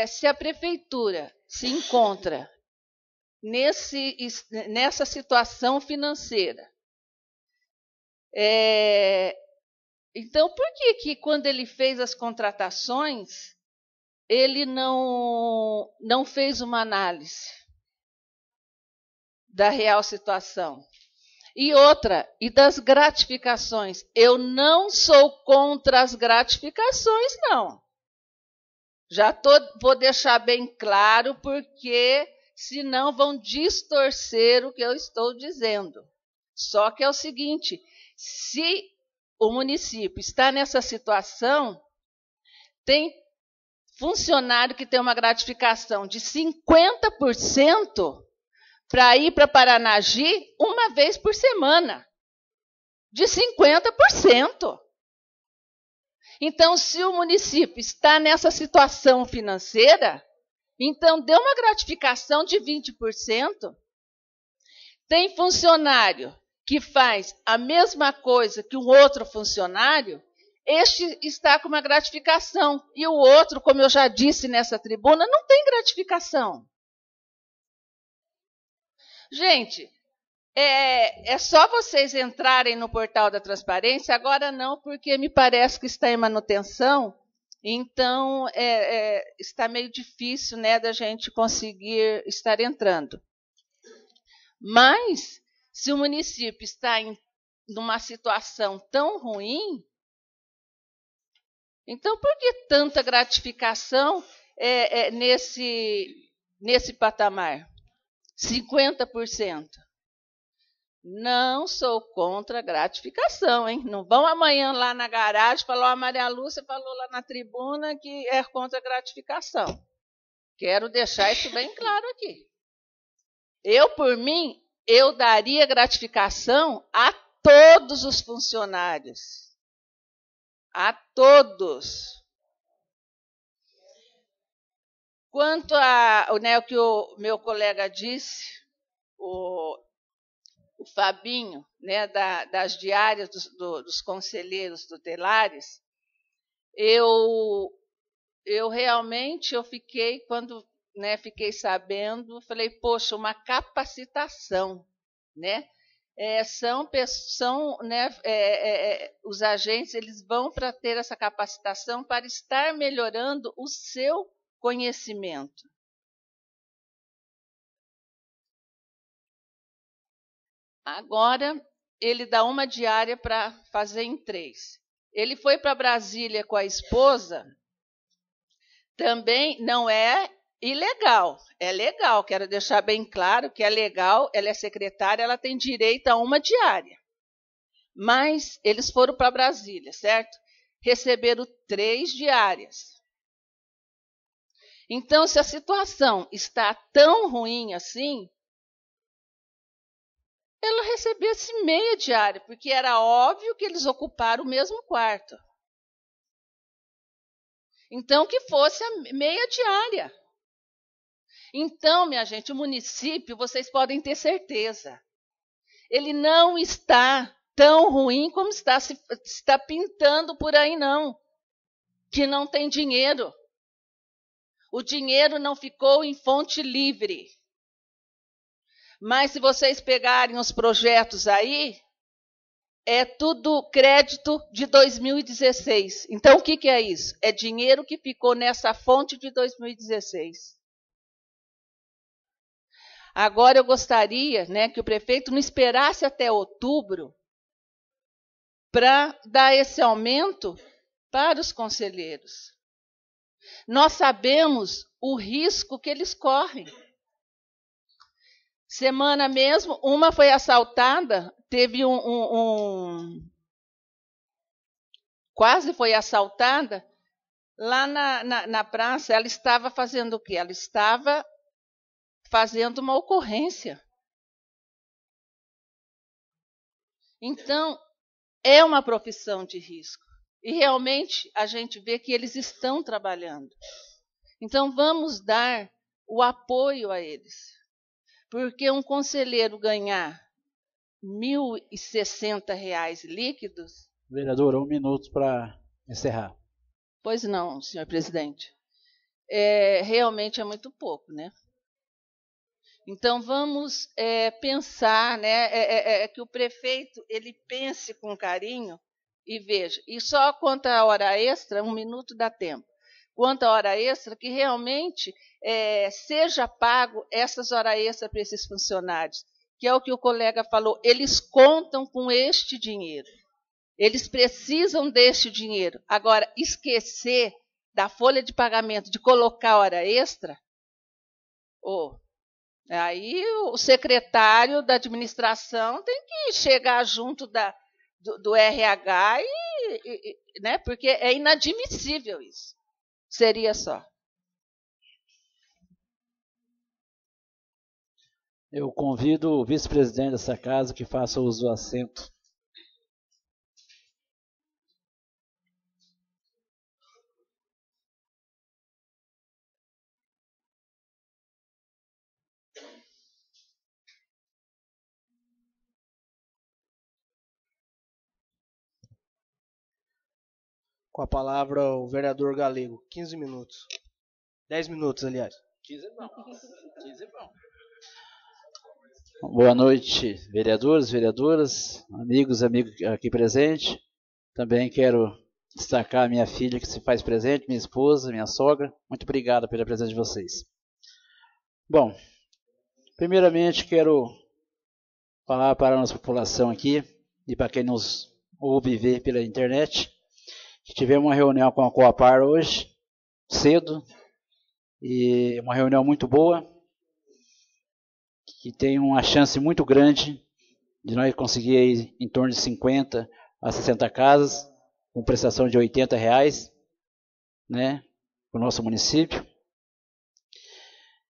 se a prefeitura se encontra nessa situação financeira, então, por que quando ele fez as contratações, ele não fez uma análise da real situação? E outra, e das gratificações? Eu não sou contra as gratificações, não. Vou deixar bem claro, porque senão vão distorcer o que eu estou dizendo. Só que é o seguinte, se o município está nessa situação, tem funcionário que tem uma gratificação de 50%, para ir para Paranagi uma vez por semana, de 50%. Então, se o município está nessa situação financeira, então dê uma gratificação de 20%. Tem funcionário que faz a mesma coisa que um outro funcionário, este está com uma gratificação, e o outro, como eu já disse nessa tribuna, não tem gratificação. Gente, é só vocês entrarem no portal da transparência, agora não, porque me parece que está em manutenção, então está meio difícil, né, da gente conseguir estar entrando. Mas, se o município está numa situação tão ruim, então por que tanta gratificação nesse patamar? 50%. Não sou contra a gratificação, hein? Não vão amanhã lá na garagem falar, a Maria Lúcia falou lá na tribuna que é contra a gratificação. Quero deixar isso bem claro aqui. Eu, por mim, eu daria gratificação a todos os funcionários. A todos. Quanto o que o meu colega disse, o Fabinho, né, das diárias dos conselheiros tutelares, eu realmente fiquei, quando, né, fiquei sabendo, falei, poxa, uma capacitação, né? Os agentes, eles vão para ter essa capacitação para estar melhorando o seu conhecimento. Agora, ele dá uma diária para fazer em 3. Ele foi para Brasília com a esposa, também não é ilegal, é legal, quero deixar bem claro que é legal, ela é secretária, ela tem direito a uma diária. Mas eles foram para Brasília, certo? Receberam 3 diárias. Então, se a situação está tão ruim assim, ela recebesse meia diária, porque era óbvio que eles ocuparam o mesmo quarto. Então, que fosse a meia diária. Então, minha gente, o município, vocês podem ter certeza, ele não está tão ruim como está pintando por aí, não. Que não tem dinheiro. O dinheiro não ficou em fonte livre. Mas se vocês pegarem os projetos aí, é tudo crédito de 2016. Então, o que é isso? É dinheiro que ficou nessa fonte de 2016. Agora, eu gostaria, né, que o prefeito não esperasse até outubro para dar esse aumento para os conselheiros. Nós sabemos o risco que eles correm. Semana mesmo, uma foi assaltada, teve quase foi assaltada, lá na praça. Ela estava fazendo o quê? Ela estava fazendo uma ocorrência. Então, é uma profissão de risco. E realmente a gente vê que eles estão trabalhando. Então, vamos dar o apoio a eles. Porque um conselheiro ganhar R$ 1.060 líquidos... Vereadora, 1 minuto para encerrar. Pois não, senhor presidente. Realmente é muito pouco, né? Então, vamos pensar, né, que o prefeito ele pense com carinho e veja. E só quanto à hora extra, 1 minuto dá tempo. Quanto à hora extra, que realmente seja pago essas horas extras para esses funcionários, que é o que o colega falou, eles contam com este dinheiro. Eles precisam deste dinheiro. Agora, esquecer da folha de pagamento, de colocar hora extra, aí o secretário da administração tem que chegar junto do RH, né, porque é inadmissível isso. Seria só. Eu convido o vice-presidente dessa casa que faça uso do assento. Com a palavra o vereador Galego. 15 minutos. 10 minutos, aliás. 15 é bom. 15 é bom. Boa noite, vereadores, vereadoras, amigos aqui presentes. Também quero destacar a minha filha que se faz presente, minha esposa, minha sogra. Muito obrigado pela presença de vocês. Bom, primeiramente quero falar para a nossa população aqui e para quem nos ouve e vê pela internet, que tivemos uma reunião com a Coapar hoje, cedo, e uma reunião muito boa, que tem uma chance muito grande de nós conseguir aí em torno de 50 a 60 casas, com prestação de R$80, né, para o nosso município.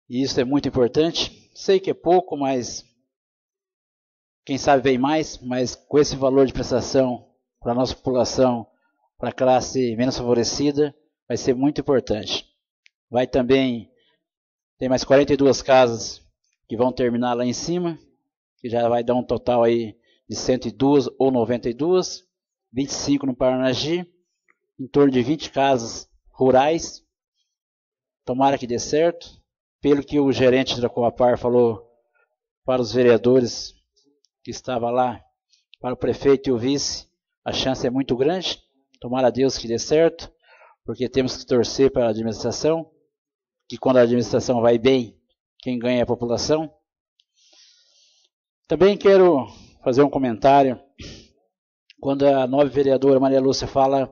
E isso é muito importante. Sei que é pouco, mas quem sabe vem mais, mas com esse valor de prestação para a nossa população, para a classe menos favorecida, vai ser muito importante. Vai também, tem mais 42 casas que vão terminar lá em cima, que já vai dar um total aí de 102 ou 92, 25 no Paranagi, em torno de 20 casas rurais. Tomara que dê certo. Pelo que o gerente da Coapar falou para os vereadores que estavam lá, para o prefeito e o vice, a chance é muito grande. Tomara a Deus que dê certo, porque temos que torcer para a administração, que quando a administração vai bem, quem ganha é a população. Também quero fazer um comentário, quando a nova vereadora Maria Lúcia fala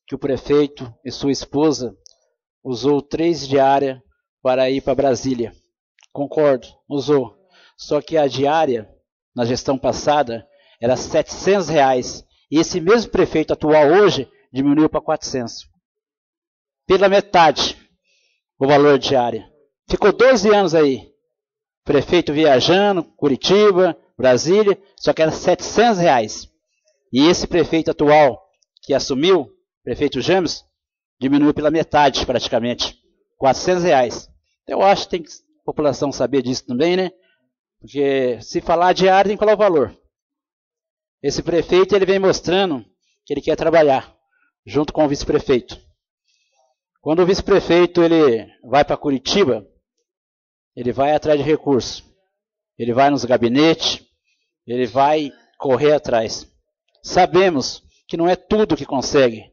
que o prefeito e sua esposa usou 3 diárias para ir para Brasília. Concordo, usou. Só que a diária, na gestão passada, era R$ 700. E esse mesmo prefeito atual hoje diminuiu para 400. Pela metade o valor diário. Ficou 12 anos aí. Prefeito viajando, Curitiba, Brasília, só que era R$ 700. E esse prefeito atual que assumiu, prefeito James, diminuiu pela metade praticamente. R$ 400. Eu acho que tem que a população saber disso também, né? Porque se falar diário tem que falar o valor. Esse prefeito ele vem mostrando que ele quer trabalhar junto com o vice-prefeito. Quando o vice-prefeito ele vai para Curitiba, ele vai atrás de recursos. Ele vai nos gabinetes, ele vai correr atrás. Sabemos que não é tudo que consegue,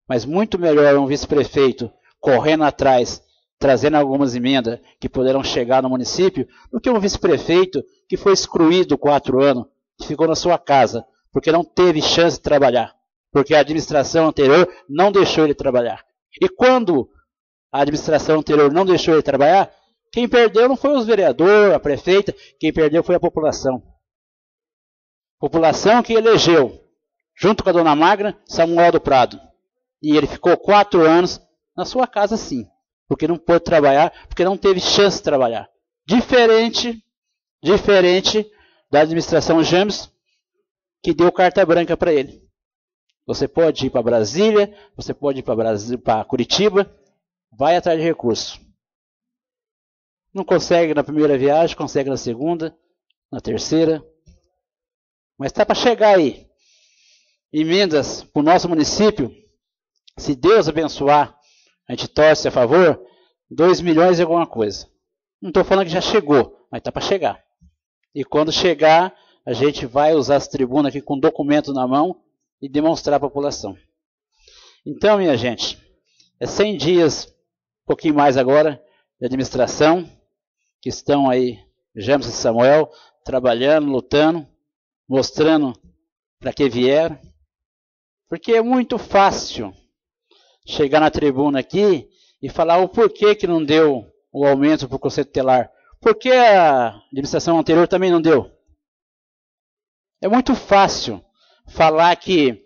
mas muito melhor um vice-prefeito correndo atrás, trazendo algumas emendas que poderão chegar no município, do que um vice-prefeito que foi excluído 4 anos, que ficou na sua casa, porque não teve chance de trabalhar, porque a administração anterior não deixou ele trabalhar. E quando a administração anterior não deixou ele trabalhar, quem perdeu não foi os vereadores, a prefeita, quem perdeu foi a população. População que elegeu, junto com a dona Magra, Samuel do Prado. E ele ficou 4 anos na sua casa sim, porque não pôde trabalhar, porque não teve chance de trabalhar. Diferente da administração James, que deu carta branca para ele. Você pode ir para Brasília, você pode ir para Curitiba, vai atrás de recurso. Não consegue na primeira viagem, consegue na segunda, na terceira. Mas está para chegar aí. Emendas para o nosso município, se Deus abençoar, a gente torce a favor, 2 milhões e alguma coisa. Não estou falando que já chegou, mas está para chegar. E quando chegar, a gente vai usar essa tribuna aqui com documento na mão e demonstrar à população. Então, minha gente, é 100 dias, um pouquinho mais agora, de administração, que estão aí, James e Samuel, trabalhando, lutando, mostrando para que vieram. Porque é muito fácil chegar na tribuna aqui e falar o porquê que não deu o aumento para o Conselho Tutelar. Por que a administração anterior também não deu? É muito fácil falar que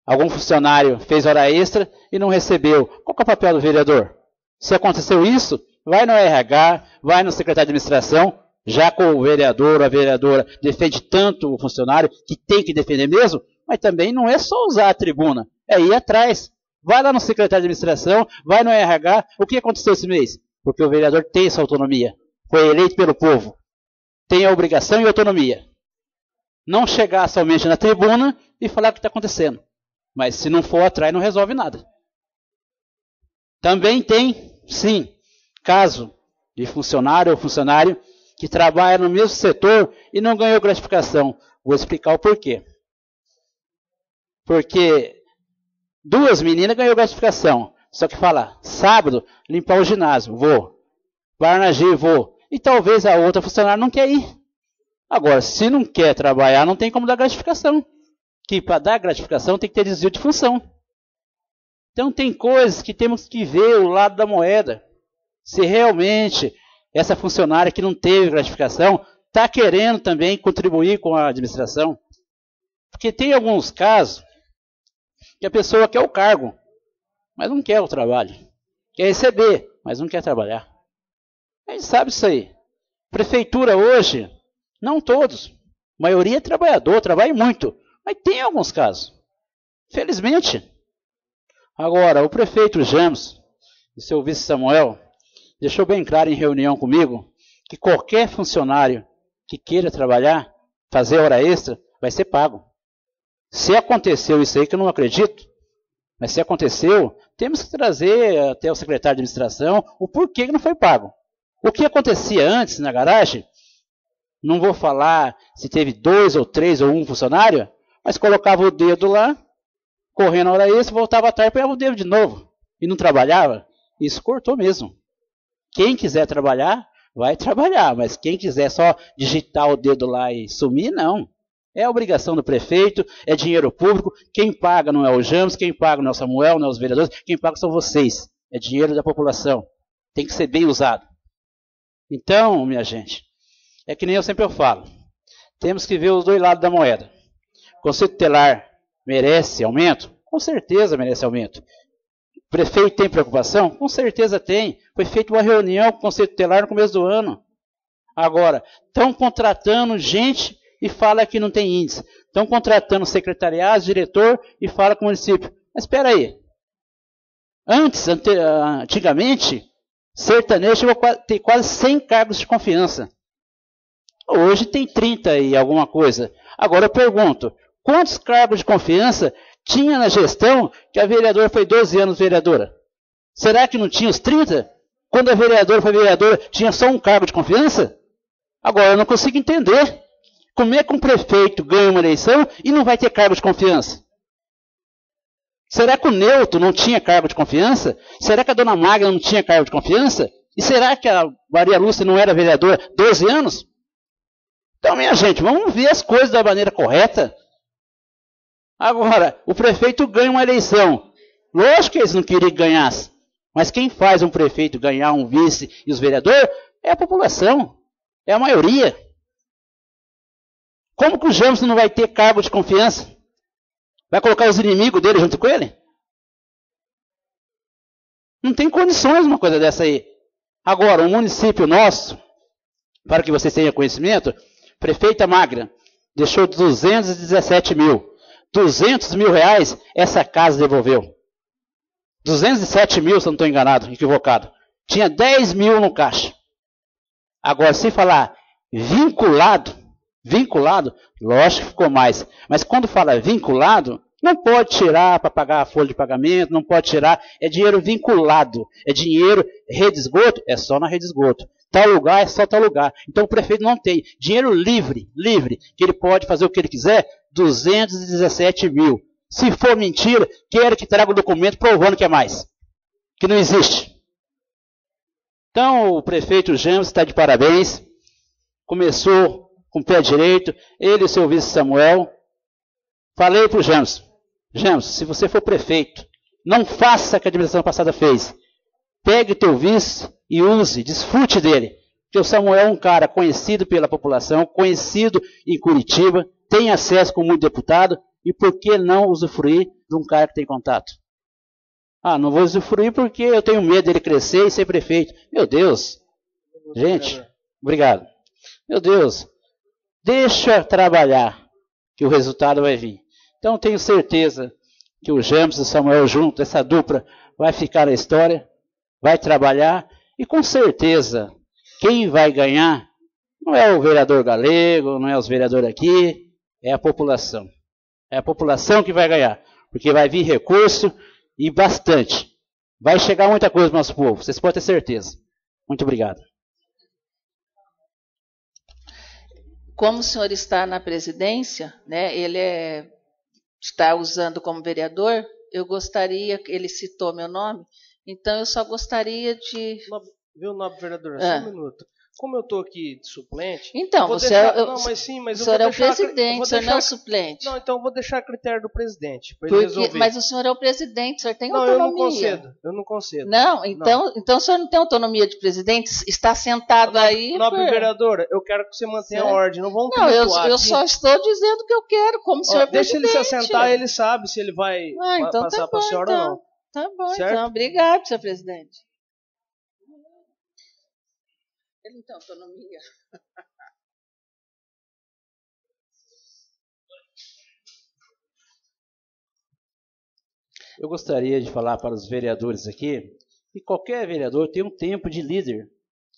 algum funcionário fez hora extra e não recebeu. Qual que é o papel do vereador? Se aconteceu isso, vai no RH, vai no secretário de administração, já com o vereador ou a vereadora defende tanto o funcionário, que tem que defender mesmo, mas também não é só usar a tribuna, é ir atrás. Vai lá no secretário de administração, vai no RH. O que aconteceu esse mês? Porque o vereador tem essa autonomia. Foi eleito pelo povo. Tem a obrigação e autonomia. Não chegar somente na tribuna e falar o que está acontecendo. Mas se não for atrás, não resolve nada. Também tem, sim, caso de funcionário ou funcionário que trabalha no mesmo setor e não ganhou gratificação. Vou explicar o porquê. Porque 2 meninas ganhou gratificação. Só que fala, sábado, limpar o ginásio, vou. Barnagir, vou. E talvez a outra funcionária não quer ir. Agora, se não quer trabalhar, não tem como dar gratificação. Que para dar gratificação tem que ter desvio de função. Então tem coisas que temos que ver o lado da moeda. Se realmente essa funcionária que não teve gratificação está querendo também contribuir com a administração. Porque tem alguns casos que a pessoa quer o cargo, mas não quer o trabalho. Quer receber, mas não quer trabalhar. A gente sabe isso aí. Prefeitura hoje, não todos. A maioria é trabalhador, trabalha muito. Mas tem alguns casos. Felizmente. Agora, o prefeito James e seu vice Samuel deixou bem claro em reunião comigo que qualquer funcionário que queira trabalhar, fazer hora extra, vai ser pago. Se aconteceu isso aí, que eu não acredito, mas se aconteceu, temos que trazer até o secretário de administração o porquê que não foi pago. O que acontecia antes na garagem, não vou falar se teve 2 ou 3 ou 1 funcionário, mas colocava o dedo lá, correndo a hora extra, voltava atrás e pegava o dedo de novo. E não trabalhava. Isso cortou mesmo. Quem quiser trabalhar, vai trabalhar. Mas quem quiser só digitar o dedo lá e sumir, não. É a obrigação do prefeito, é dinheiro público. Quem paga não é o James, quem paga não é o Samuel, não é os vereadores. Quem paga são vocês. É dinheiro da população. Tem que ser bem usado. Então, minha gente, é que nem eu sempre falo. temos que ver os dois lados da moeda. O Conselho Tutelar merece aumento? Com certeza merece aumento. O prefeito tem preocupação? Com certeza tem. Foi feita uma reunião com o Conselho Tutelar no começo do ano. Agora, estão contratando gente e fala que não tem índice. Estão contratando secretariado, diretor e fala com o município. Mas espera aí. Antigamente, sertanejo chegou a ter quase 100 cargos de confiança. Hoje tem 30 e alguma coisa. Agora eu pergunto, quantos cargos de confiança tinha na gestão que a vereadora foi 12 anos vereadora? Será que não tinha os 30? Quando a vereadora foi vereadora, tinha só um cargo de confiança? Agora eu não consigo entender. Como é que um prefeito ganha uma eleição e não vai ter cargo de confiança? Será que o Neuto não tinha cargo de confiança? Será que a dona Magna não tinha cargo de confiança? E será que a Maria Lúcia não era vereadora 12 anos? Então, minha gente, vamos ver as coisas da maneira correta. Agora, o prefeito ganha uma eleição. Lógico que eles não queriam que ganhasse. Mas quem faz um prefeito ganhar um vice e os vereadores é a população. É a maioria. Como que o James não vai ter cargo de confiança? Vai colocar os inimigos dele junto com ele? Não tem condições uma coisa dessa aí. Agora, o município nosso, para que vocês tenham conhecimento, prefeita Magna deixou 217 mil. 200 mil reais essa casa devolveu. 207 mil, se eu não estou enganado, equivocado. Tinha 10 mil no caixa. Agora, se falar vinculado, lógico que ficou mais. Mas quando fala vinculado, não pode tirar para pagar a folha de pagamento, não pode tirar. É dinheiro vinculado. É dinheiro, rede de esgoto, é só na rede de esgoto. Tal lugar é só tal lugar. Então o prefeito não tem. Dinheiro livre, que ele pode fazer o que ele quiser, 217 mil. Se for mentira, quero que traga o documento provando que é mais. Que não existe. Então o prefeito James está de parabéns. Começou com o pé direito, ele e o seu vice Samuel. Falei para o James, se você for prefeito, não faça o que a administração passada fez. Pegue o teu vice e use, desfrute dele. Porque o Samuel é um cara conhecido pela população, conhecido em Curitiba, tem acesso com muito deputado, e por que não usufruir de um cara que tem contato? Ah, não vou usufruir porque eu tenho medo dele crescer e ser prefeito. Meu Deus. Gente, obrigado. Meu Deus. Deixa trabalhar, que o resultado vai vir. Então tenho certeza que o James e o Samuel junto, essa dupla, vai ficar na história, vai trabalhar, e com certeza quem vai ganhar não é o vereador Galego, não é os vereadores aqui, é a população. É a população que vai ganhar, porque vai vir recurso e bastante. Vai chegar muita coisa para o nosso povo, vocês podem ter certeza. Muito obrigado. Como o senhor está na presidência, né, ele está usando como vereador, eu gostaria, ele citou meu nome, então eu só gostaria de... Viu, nobre vereador, só um minuto. Como eu estou aqui de suplente... Então, você deixar, é, não, mas sim, mas o eu senhor vou é o presidente, o senhor não é o suplente. Não, então eu vou deixar a critério do presidente, para ele resolver. Mas o senhor é o presidente, o senhor tem não, autonomia. Eu não concedo. Não, então o senhor não tem autonomia de presidente, está sentado aí... Nobre vereadora, eu quero que você mantenha a ordem, não vamos eu só estou dizendo o que eu quero, como o senhor deixa presidente. Deixa ele se assentar, ele sabe se ele vai então passar tá para a senhora então. ou não. Tá bom, certo? então. Obrigado, senhor presidente. Ele não tem autonomia. Eu gostaria de falar para os vereadores aqui que qualquer vereador tem um tempo de líder.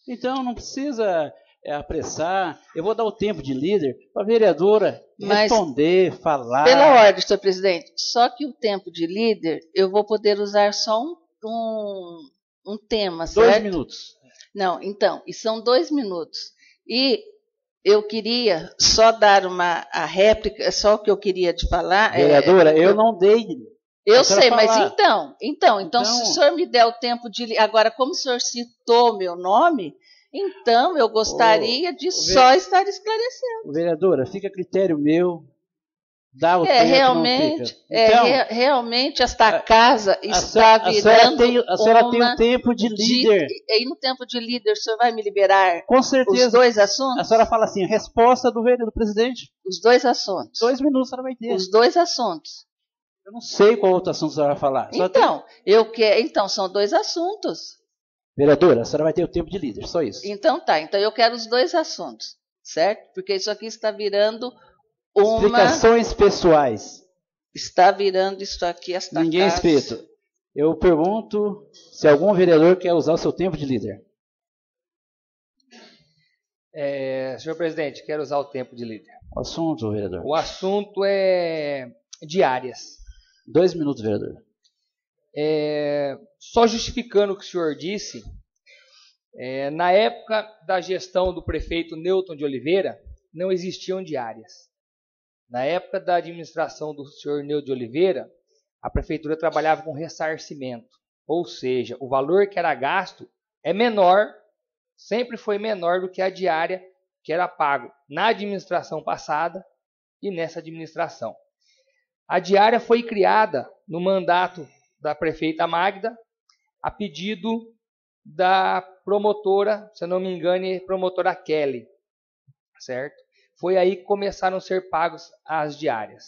Então não precisa apressar. Eu vou dar o tempo de líder para a vereadora responder, falar. Pela ordem, senhor presidente, só que o tempo de líder eu vou poder usar só um tema, certo? 2 minutos. Não, então, e são 2 minutos. E eu queria só dar a réplica, só o que eu queria te falar. Vereadora, eu não dei. Eu sei, mas então, se o senhor me der o tempo de... Agora, como o senhor citou meu nome, então eu gostaria de só estar esclarecendo. Vereadora, fica a critério meu. Dá o tempo, realmente, não fica. Então, realmente esta casa está virando a senhora tem um tempo de líder. E no tempo de líder, o senhor vai me liberar Com certeza. os dois assuntos? A senhora fala assim, resposta do presidente. Os dois assuntos. 2 minutos a senhora vai ter. Os dois assuntos. Eu não sei qual outro assunto a senhora vai falar. Então, são dois assuntos. Vereadora, a senhora vai ter o tempo de líder, só isso. Então tá, então eu quero os dois assuntos, certo? Porque isso aqui está virando explicações pessoais. Está virando isso aqui, esta Ninguém casa. inscrito. Eu pergunto se algum vereador quer usar o seu tempo de líder. Senhor presidente, quero usar o tempo de líder. O assunto, vereador. O assunto é diárias. 2 minutos, vereador. Só justificando o que o senhor disse, na época da gestão do prefeito Newton de Oliveira, não existiam diárias. Na época da administração do senhor Newton de Oliveira, a prefeitura trabalhava com ressarcimento. Ou seja, o valor que era gasto é menor, sempre foi menor do que a diária que era pago na administração passada e nessa administração. A diária foi criada no mandato da prefeita Magda, a pedido da promotora, se eu não me engano, promotora Kelly, certo? Foi aí que começaram a ser pagos as diárias.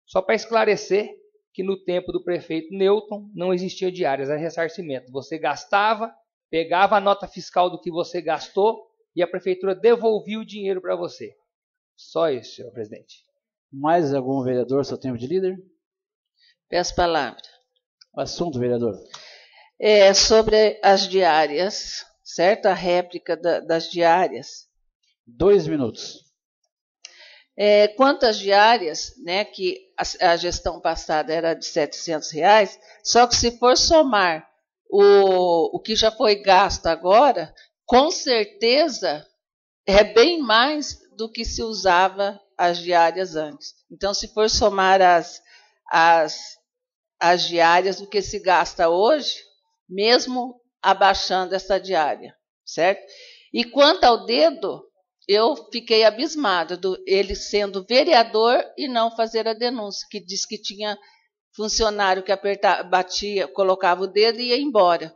Só para esclarecer que no tempo do prefeito Newton não existia diárias, era ressarcimento. Você gastava, pegava a nota fiscal do que você gastou e a prefeitura devolvia o dinheiro para você. Só isso, senhor presidente. Mais algum vereador, seu tempo de líder? Peço palavra. O assunto, vereador. Sobre as diárias, certo? A réplica das diárias. 2 minutos. Quanto às diárias, né, que a gestão passada era de R$700, só que se for somar o que já foi gasto agora, com certeza é bem mais do que se usava as diárias antes. Então, se for somar as diárias do que se gasta hoje, mesmo abaixando essa diária, certo? E quanto ao dedo, eu fiquei abismada ele sendo vereador e não fazer a denúncia, que diz que tinha funcionário que batia, colocava o dedo e ia embora.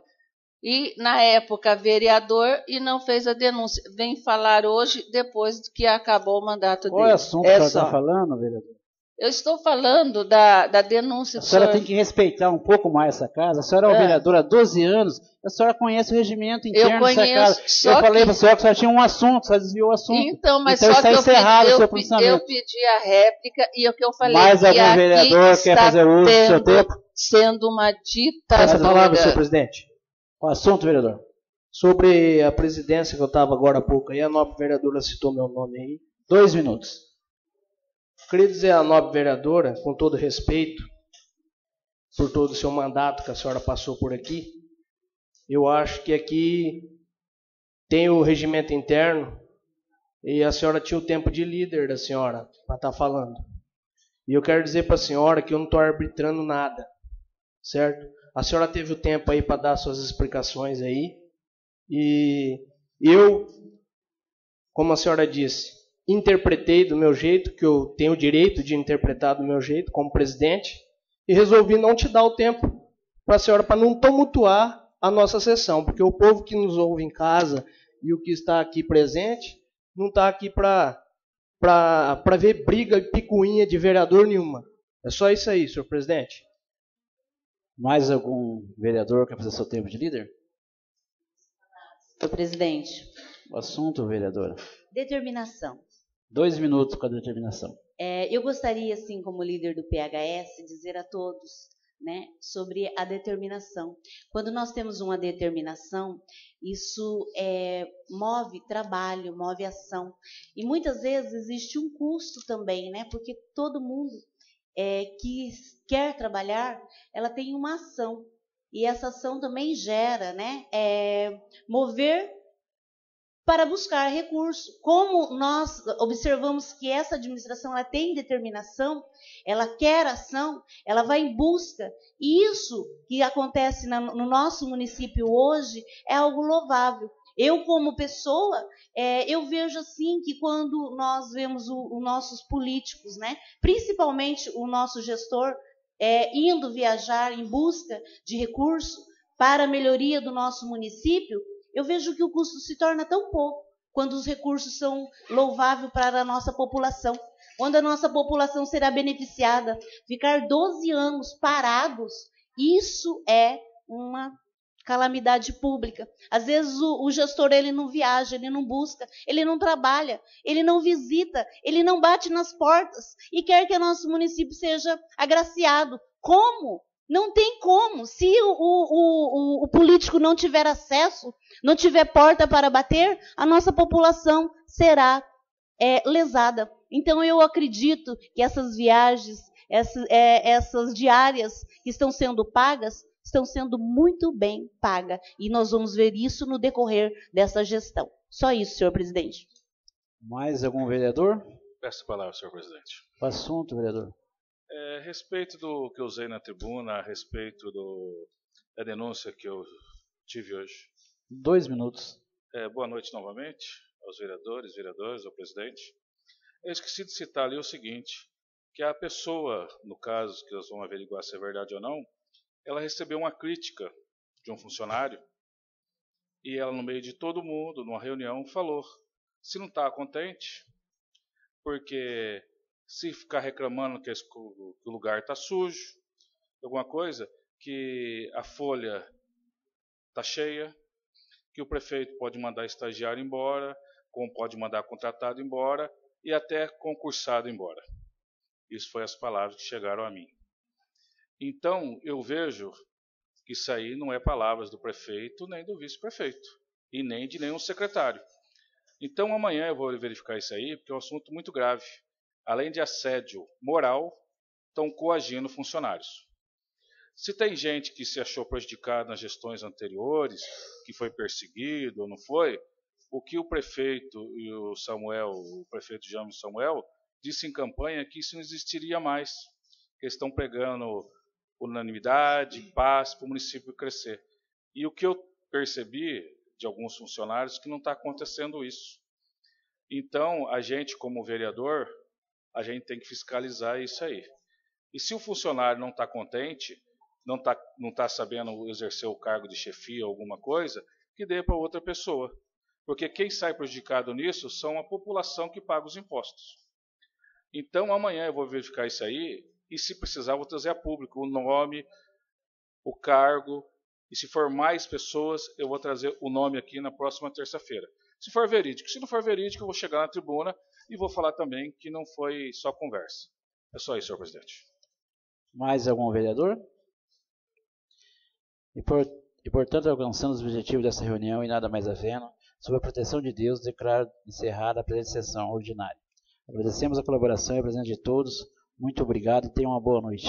E, na época, vereador e não fez a denúncia. Vem falar hoje, depois que acabou o mandato dele. Qual é o assunto que você está falando, vereador? Eu estou falando da denúncia. A senhora tem que respeitar um pouco mais essa casa. A senhora é uma vereadora há 12 anos. A senhora conhece o regimento interno dessa casa. Eu falei para a senhora que a senhora tinha um assunto, só desviou o assunto. Então, mas então, só que eu pedi a réplica e o que eu falei. Mais algum vereador quer fazer uso do seu tempo? Sendo uma ditadura. Essa palavra, senhor presidente. O assunto, vereador. Sobre a presidência que eu estava agora há pouco aí, a nobre vereadora citou meu nome aí. 2 minutos. Queria dizer à nobre vereadora, com todo respeito, por todo o seu mandato que a senhora passou por aqui, eu acho que aqui tem o regimento interno e a senhora tinha o tempo de líder da senhora para estar falando. E eu quero dizer para a senhora que eu não estou arbitrando nada, certo? A senhora teve o tempo aí para dar suas explicações aí. E eu, como a senhora disse, interpretei do meu jeito, que eu tenho o direito de interpretar do meu jeito como presidente, e resolvi não te dar o tempo para a senhora, para não tumultuar a nossa sessão, porque o povo que nos ouve em casa e o que está aqui presente não está aqui para ver briga e picuinha de vereador nenhuma. É só isso aí, senhor presidente. Mais algum vereador quer fazer seu tempo de líder? Senhor presidente. O assunto, vereadora. Determinação. 2 minutos com a determinação. Eu gostaria, assim, como líder do PHS, dizer a todos, né, sobre a determinação. Quando nós temos uma determinação, isso move trabalho, move ação. E muitas vezes existe um custo também, né, porque todo mundo que quer trabalhar, ela tem uma ação. E essa ação também gera, né, mover para buscar recurso. Como nós observamos que essa administração ela tem determinação, ela quer ação, ela vai em busca. E isso que acontece no nosso município hoje é algo louvável. Eu, como pessoa, eu vejo assim que quando nós vemos os nossos políticos, né, principalmente o nosso gestor, indo viajar em busca de recurso para a melhoria do nosso município, eu vejo que o custo se torna tão pouco quando os recursos são louváveis para a nossa população. Quando a nossa população será beneficiada, ficar 12 anos parados, isso é uma calamidade pública. Às vezes o gestor ele não viaja, ele não busca, ele não trabalha, ele não visita, ele não bate nas portas e quer que o nosso município seja agraciado. Como? Não tem como. Se o político não tiver acesso, não tiver porta para bater, a nossa população será lesada. Então eu acredito que essas viagens, essas diárias que estão sendo pagas, estão sendo muito bem pagas. E nós vamos ver isso no decorrer dessa gestão. Só isso, senhor presidente. Mais algum vereador? Peço a palavra, senhor presidente. O assunto, vereador. A respeito do que eu usei na tribuna, a respeito da denúncia que eu tive hoje. 2 minutos. Boa noite novamente aos vereadores, ao presidente. Eu esqueci de citar ali o seguinte, que a pessoa, no caso, que nós vamos averiguar se é verdade ou não, ela recebeu uma crítica de um funcionário e ela, no meio de todo mundo, numa reunião, falou, se não está contente, porque se ficar reclamando que o lugar está sujo, alguma coisa, que a folha está cheia, que o prefeito pode mandar estagiário embora, como pode mandar contratado embora e até concursado embora. Isso foi as palavras que chegaram a mim. Então, eu vejo que isso aí não é palavras do prefeito, nem do vice-prefeito, e nem de nenhum secretário. Então, amanhã eu vou verificar isso aí, porque é um assunto muito grave. Além de assédio moral, estão coagindo funcionários. Se tem gente que se achou prejudicada nas gestões anteriores, que foi perseguido ou não foi, o que o prefeito e o prefeito Jaime Samuel, disse em campanha que isso não existiria mais. Eles estão pregando unanimidade, paz para o município crescer. E o que eu percebi de alguns funcionários que não está acontecendo isso. Então, a gente como vereador, a gente tem que fiscalizar isso aí. E se o funcionário não está contente, não tá sabendo exercer o cargo de chefia ou alguma coisa, que dê para outra pessoa. Porque quem sai prejudicado nisso são a população que paga os impostos. Então, amanhã eu vou verificar isso aí e, se precisar, vou trazer a público o nome, o cargo. E se for mais pessoas, eu vou trazer o nome aqui na próxima terça-feira. Se for verídico. Se não for verídico, eu vou chegar na tribuna e vou falar também que não foi só conversa. É só isso, senhor presidente. Mais algum vereador? E portanto, alcançando os objetivos dessa reunião e nada mais havendo, sob a proteção de Deus, declaro encerrada a presente sessão ordinária. Agradecemos a colaboração e a presença de todos. Muito obrigado e tenham uma boa noite.